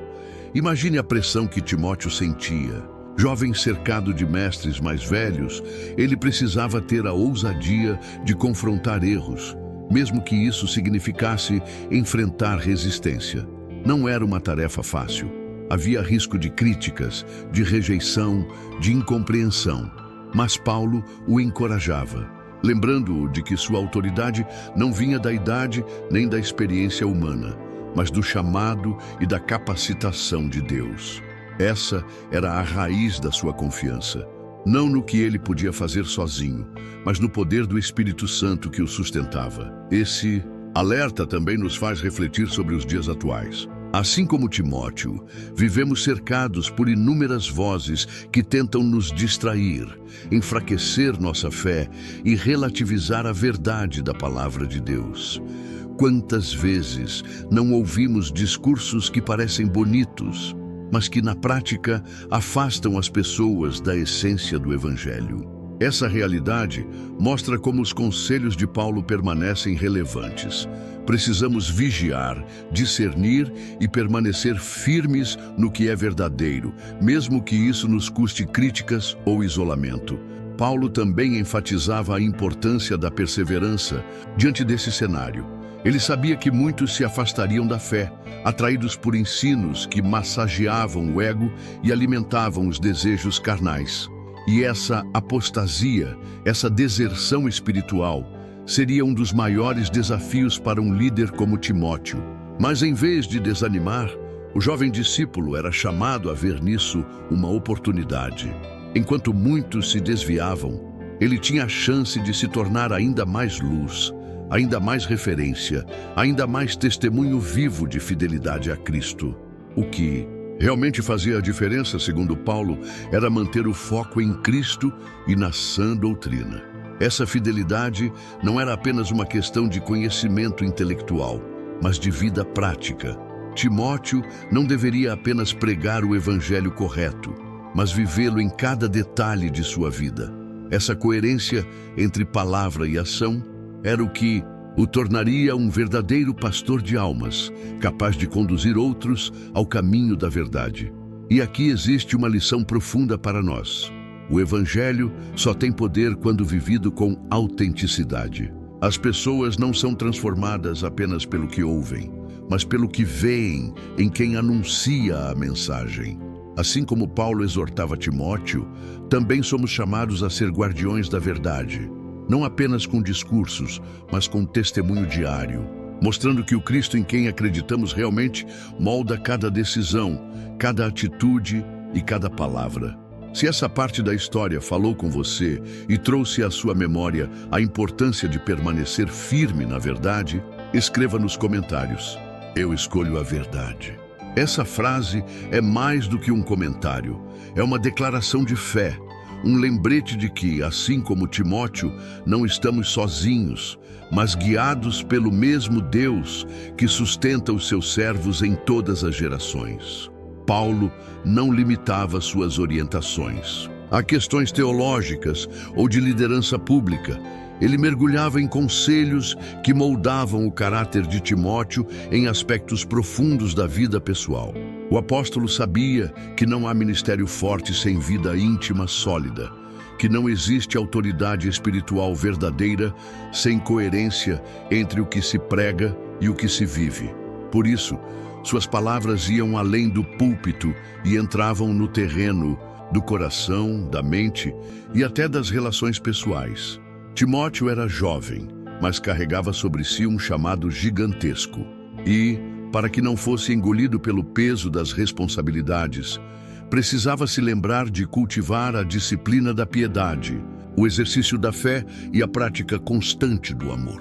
Speaker 1: Imagine a pressão que Timóteo sentia. Jovem cercado de mestres mais velhos, ele precisava ter a ousadia de confrontar erros, mesmo que isso significasse enfrentar resistência. Não era uma tarefa fácil. Havia risco de críticas, de rejeição, de incompreensão. Mas Paulo o encorajava, lembrando-o de que sua autoridade não vinha da idade nem da experiência humana, mas do chamado e da capacitação de Deus. Essa era a raiz da sua confiança, não no que ele podia fazer sozinho, mas no poder do Espírito Santo que o sustentava. Esse alerta também nos faz refletir sobre os dias atuais. Assim como Timóteo, vivemos cercados por inúmeras vozes que tentam nos distrair, enfraquecer nossa fé e relativizar a verdade da palavra de Deus. Quantas vezes não ouvimos discursos que parecem bonitos, mas que na prática afastam as pessoas da essência do Evangelho? Essa realidade mostra como os conselhos de Paulo permanecem relevantes. Precisamos vigiar, discernir e permanecer firmes no que é verdadeiro, mesmo que isso nos custe críticas ou isolamento. Paulo também enfatizava a importância da perseverança diante desse cenário. Ele sabia que muitos se afastariam da fé, atraídos por ensinos que massageavam o ego e alimentavam os desejos carnais. E essa apostasia, essa deserção espiritual, seria um dos maiores desafios para um líder como Timóteo. Mas em vez de desanimar, o jovem discípulo era chamado a ver nisso uma oportunidade. Enquanto muitos se desviavam, ele tinha a chance de se tornar ainda mais luz, ainda mais referência, ainda mais testemunho vivo de fidelidade a Cristo. O que realmente fazia a diferença, segundo Paulo, era manter o foco em Cristo e na sã doutrina. Essa fidelidade não era apenas uma questão de conhecimento intelectual, mas de vida prática. Timóteo não deveria apenas pregar o evangelho correto, mas vivê-lo em cada detalhe de sua vida. Essa coerência entre palavra e ação era o que o tornaria um verdadeiro pastor de almas, capaz de conduzir outros ao caminho da verdade. E aqui existe uma lição profunda para nós. O Evangelho só tem poder quando vivido com autenticidade. As pessoas não são transformadas apenas pelo que ouvem, mas pelo que veem em quem anuncia a mensagem. Assim como Paulo exortava Timóteo, também somos chamados a ser guardiões da verdade. Não apenas com discursos, mas com testemunho diário, mostrando que o Cristo em quem acreditamos realmente molda cada decisão, cada atitude e cada palavra. Se essa parte da história falou com você e trouxe à sua memória a importância de permanecer firme na verdade, escreva nos comentários: eu escolho a verdade. Essa frase é mais do que um comentário, é uma declaração de fé. Um lembrete de que, assim como Timóteo, não estamos sozinhos, mas guiados pelo mesmo Deus que sustenta os seus servos em todas as gerações. Paulo não limitava suas orientações a questões teológicas ou de liderança pública. Ele mergulhava em conselhos que moldavam o caráter de Timóteo em aspectos profundos da vida pessoal. O apóstolo sabia que não há ministério forte sem vida íntima sólida, que não existe autoridade espiritual verdadeira sem coerência entre o que se prega e o que se vive. Por isso, suas palavras iam além do púlpito e entravam no terreno do coração, da mente e até das relações pessoais. Timóteo era jovem, mas carregava sobre si um chamado gigantesco. E, para que não fosse engolido pelo peso das responsabilidades, precisava se lembrar de cultivar a disciplina da piedade, o exercício da fé e a prática constante do amor.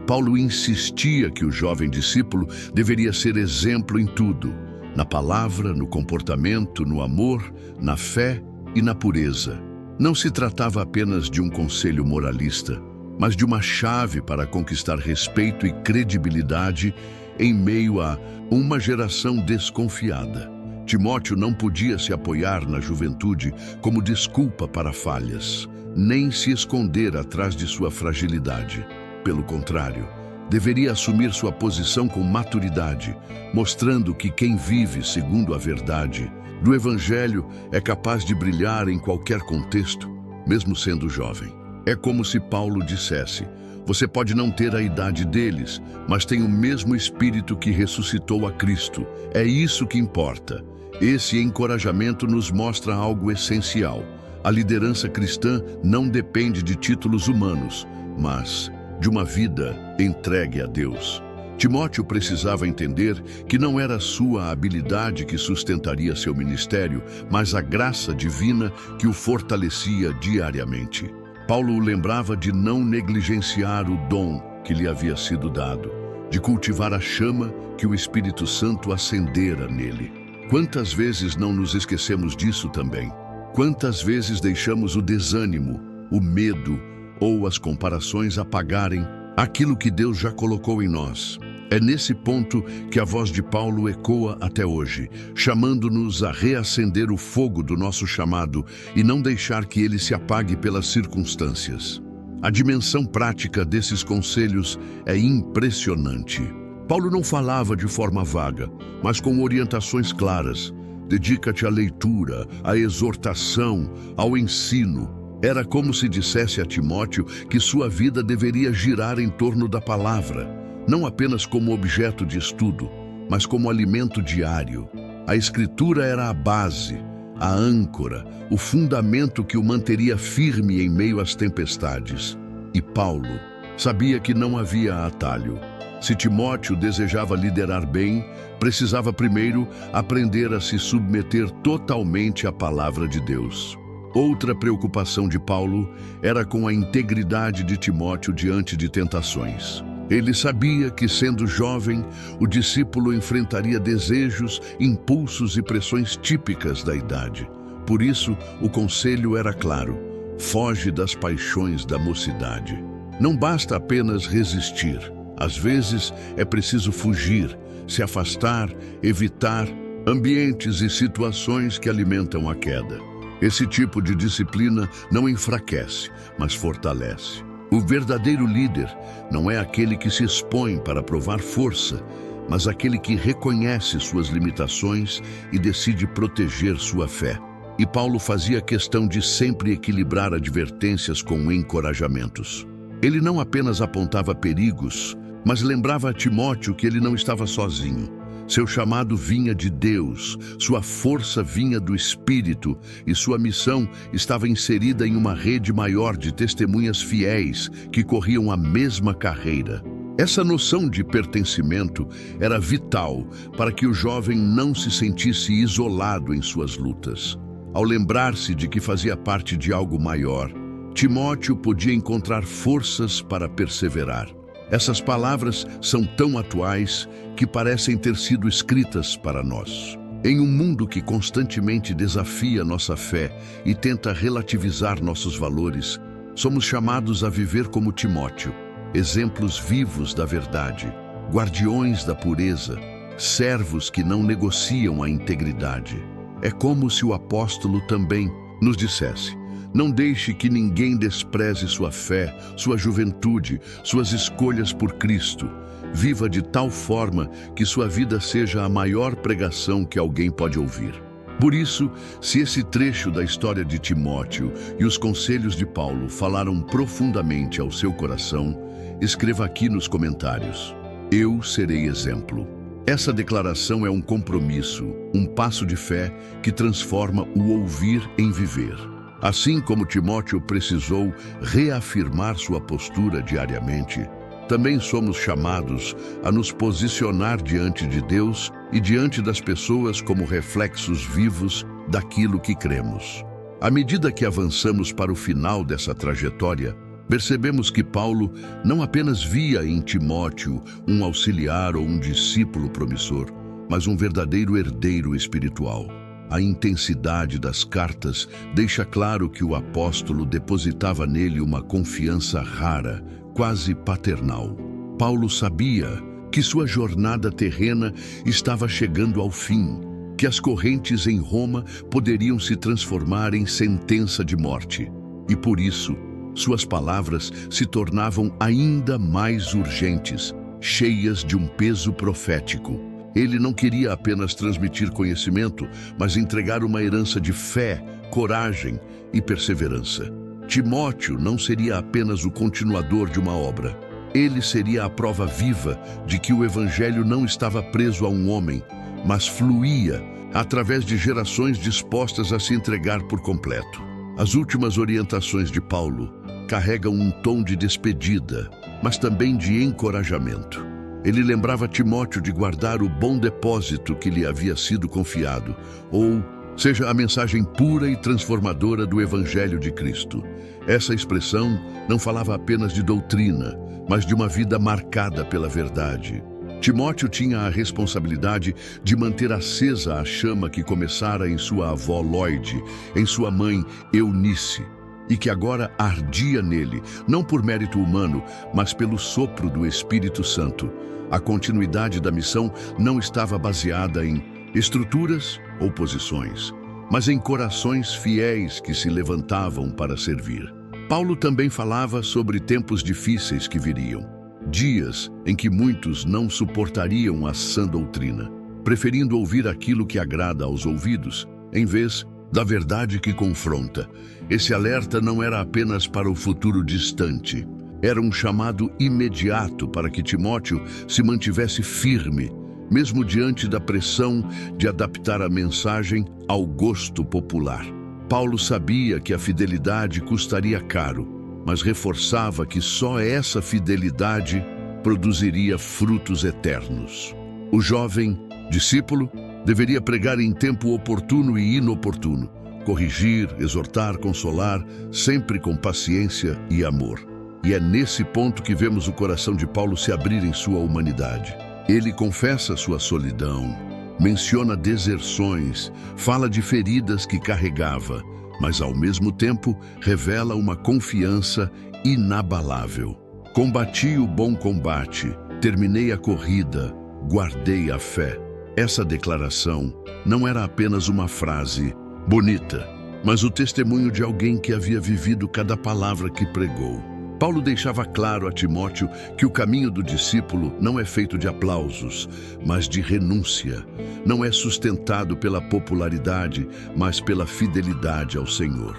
Speaker 1: Paulo insistia que o jovem discípulo deveria ser exemplo em tudo, na palavra, no comportamento, no amor, na fé e na pureza. Não se tratava apenas de um conselho moralista, mas de uma chave para conquistar respeito e credibilidade em meio a uma geração desconfiada. Timóteo não podia se apoiar na juventude como desculpa para falhas, nem se esconder atrás de sua fragilidade. Pelo contrário, deveria assumir sua posição com maturidade, mostrando que quem vive segundo a verdade do Evangelho é capaz de brilhar em qualquer contexto, mesmo sendo jovem. É como se Paulo dissesse: você pode não ter a idade deles, mas tem o mesmo Espírito que ressuscitou a Cristo. É isso que importa. Esse encorajamento nos mostra algo essencial. A liderança cristã não depende de títulos humanos, mas de uma vida entregue a Deus. Timóteo precisava entender que não era sua habilidade que sustentaria seu ministério, mas a graça divina que o fortalecia diariamente. Paulo o lembrava de não negligenciar o dom que lhe havia sido dado, de cultivar a chama que o Espírito Santo acendera nele. Quantas vezes não nos esquecemos disso também? Quantas vezes deixamos o desânimo, o medo ou as comparações apagarem aquilo que Deus já colocou em nós? É nesse ponto que a voz de Paulo ecoa até hoje, chamando-nos a reacender o fogo do nosso chamado e não deixar que ele se apague pelas circunstâncias. A dimensão prática desses conselhos é impressionante. Paulo não falava de forma vaga, mas com orientações claras. Dedica-te à leitura, à exortação, ao ensino. Era como se dissesse a Timóteo que sua vida deveria girar em torno da palavra, não apenas como objeto de estudo, mas como alimento diário. A Escritura era a base, a âncora, o fundamento que o manteria firme em meio às tempestades. E Paulo sabia que não havia atalho. Se Timóteo desejava liderar bem, precisava primeiro aprender a se submeter totalmente à palavra de Deus. Outra preocupação de Paulo era com a integridade de Timóteo diante de tentações. Ele sabia que, sendo jovem, o discípulo enfrentaria desejos, impulsos e pressões típicas da idade. Por isso, o conselho era claro: foge das paixões da mocidade. Não basta apenas resistir. Às vezes, é preciso fugir, se afastar, evitar ambientes e situações que alimentam a queda. Esse tipo de disciplina não enfraquece, mas fortalece. O verdadeiro líder não é aquele que se expõe para provar força, mas aquele que reconhece suas limitações e decide proteger sua fé. E Paulo fazia questão de sempre equilibrar advertências com encorajamentos. Ele não apenas apontava perigos, mas lembrava a Timóteo que ele não estava sozinho. Seu chamado vinha de Deus, sua força vinha do Espírito e sua missão estava inserida em uma rede maior de testemunhas fiéis que corriam a mesma carreira. Essa noção de pertencimento era vital para que o jovem não se sentisse isolado em suas lutas. Ao lembrar-se de que fazia parte de algo maior, Timóteo podia encontrar forças para perseverar. Essas palavras são tão atuais que parecem ter sido escritas para nós. Em um mundo que constantemente desafia nossa fé e tenta relativizar nossos valores, somos chamados a viver como Timóteo, exemplos vivos da verdade, guardiões da pureza, servos que não negociam a integridade. É como se o apóstolo também nos dissesse: não deixe que ninguém despreze sua fé, sua juventude, suas escolhas por Cristo. Viva de tal forma que sua vida seja a maior pregação que alguém pode ouvir. Por isso, se esse trecho da história de Timóteo e os conselhos de Paulo falaram profundamente ao seu coração, escreva aqui nos comentários: eu serei exemplo. Essa declaração é um compromisso, um passo de fé que transforma o ouvir em viver. Assim como Timóteo precisou reafirmar sua postura diariamente, também somos chamados a nos posicionar diante de Deus e diante das pessoas como reflexos vivos daquilo que cremos. À medida que avançamos para o final dessa trajetória, Percebemos que Paulo não apenas via em Timóteo um auxiliar ou um discípulo promissor, mas um verdadeiro herdeiro espiritual. A intensidade das cartas deixa claro que o apóstolo depositava nele uma confiança rara, quase paternal. Paulo sabia que sua jornada terrena estava chegando ao fim, que as correntes em Roma poderiam se transformar em sentença de morte. E por isso, suas palavras se tornavam ainda mais urgentes, cheias de um peso profético. Ele não queria apenas transmitir conhecimento, mas entregar uma herança de fé, coragem e perseverança. Timóteo não seria apenas o continuador de uma obra. Ele seria a prova viva de que o Evangelho não estava preso a um homem, mas fluía através de gerações dispostas a se entregar por completo. As últimas orientações de Paulo carregam um tom de despedida, mas também de encorajamento. Ele lembrava Timóteo de guardar o bom depósito que lhe havia sido confiado, ou seja, a mensagem pura e transformadora do Evangelho de Cristo. Essa expressão não falava apenas de doutrina, mas de uma vida marcada pela verdade. Timóteo tinha a responsabilidade de manter acesa a chama que começara em sua avó Loide, em sua mãe Eunice, e que agora ardia nele, não por mérito humano, mas pelo sopro do Espírito Santo. A continuidade da missão não estava baseada em estruturas ou posições, mas em corações fiéis que se levantavam para servir. Paulo também falava sobre tempos difíceis que viriam, dias em que muitos não suportariam a sã doutrina, preferindo ouvir aquilo que agrada aos ouvidos, em vez da verdade que confronta. Esse alerta não era apenas para o futuro distante, era um chamado imediato para que Timóteo se mantivesse firme, mesmo diante da pressão de adaptar a mensagem ao gosto popular. Paulo sabia que a fidelidade custaria caro, mas reforçava que só essa fidelidade produziria frutos eternos. O jovem discípulo deveria pregar em tempo oportuno e inoportuno, corrigir, exortar, consolar, sempre com paciência e amor. E é nesse ponto que vemos o coração de Paulo se abrir em sua humanidade. Ele confessa sua solidão, menciona deserções, fala de feridas que carregava, mas ao mesmo tempo revela uma confiança inabalável. Combati o bom combate, terminei a corrida, guardei a fé. Essa declaração não era apenas uma frase bonita, mas o testemunho de alguém que havia vivido cada palavra que pregou. Paulo deixava claro a Timóteo que o caminho do discípulo não é feito de aplausos, mas de renúncia. Não é sustentado pela popularidade, mas pela fidelidade ao Senhor.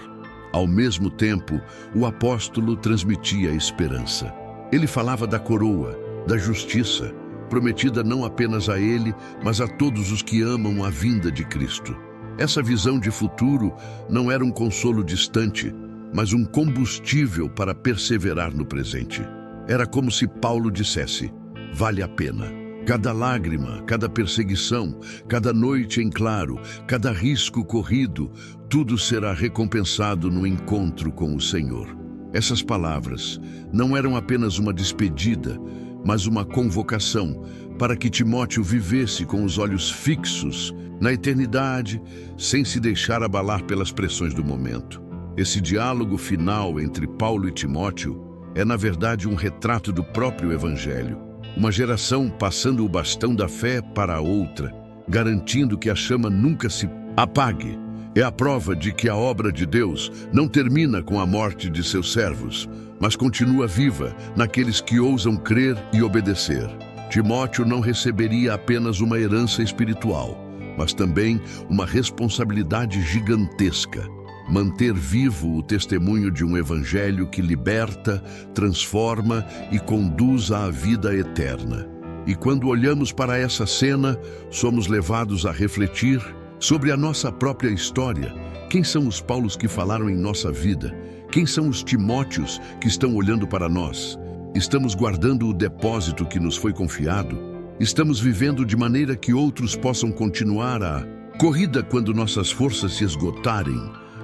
Speaker 1: Ao mesmo tempo, o apóstolo transmitia esperança. Ele falava da coroa, da justiça, prometida não apenas a ele, mas a todos os que amam a vinda de Cristo. Essa visão de futuro não era um consolo distante, mas um combustível para perseverar no presente. Era como se Paulo dissesse: vale a pena. Cada lágrima, cada perseguição, cada noite em claro, cada risco corrido, tudo será recompensado no encontro com o Senhor. Essas palavras não eram apenas uma despedida, mas uma convocação para que Timóteo vivesse com os olhos fixos na eternidade, sem se deixar abalar pelas pressões do momento. Esse diálogo final entre Paulo e Timóteo é, na verdade, um retrato do próprio Evangelho. Uma geração passando o bastão da fé para a outra, garantindo que a chama nunca se apague. É a prova de que a obra de Deus não termina com a morte de seus servos, mas continua viva naqueles que ousam crer e obedecer. Timóteo não receberia apenas uma herança espiritual, mas também uma responsabilidade gigantesca: manter vivo o testemunho de um evangelho que liberta, transforma e conduz à vida eterna. E quando olhamos para essa cena, somos levados a refletir sobre a nossa própria história. Quem são os Paulos que falaram em nossa vida? Quem são os Timóteos que estão olhando para nós? Estamos guardando o depósito que nos foi confiado? Estamos vivendo de maneira que outros possam continuar a corrida quando nossas forças se esgotarem?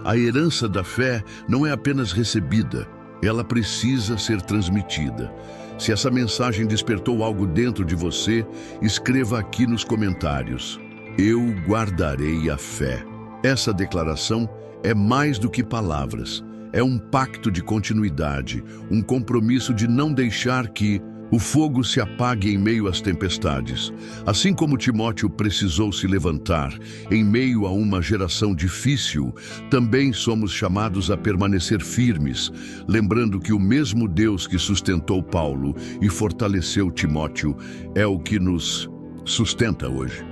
Speaker 1: A herança da fé não é apenas recebida, Ela precisa ser transmitida. Se essa mensagem despertou algo dentro de você, escreva aqui nos comentários. Eu guardarei a fé. Essa declaração é mais do que palavras. É um pacto de continuidade, um compromisso de não deixar que o fogo se apague em meio às tempestades. Assim como Timóteo precisou se levantar em meio a uma geração difícil, também somos chamados a permanecer firmes, lembrando que o mesmo Deus que sustentou Paulo e fortaleceu Timóteo é o que nos sustenta hoje.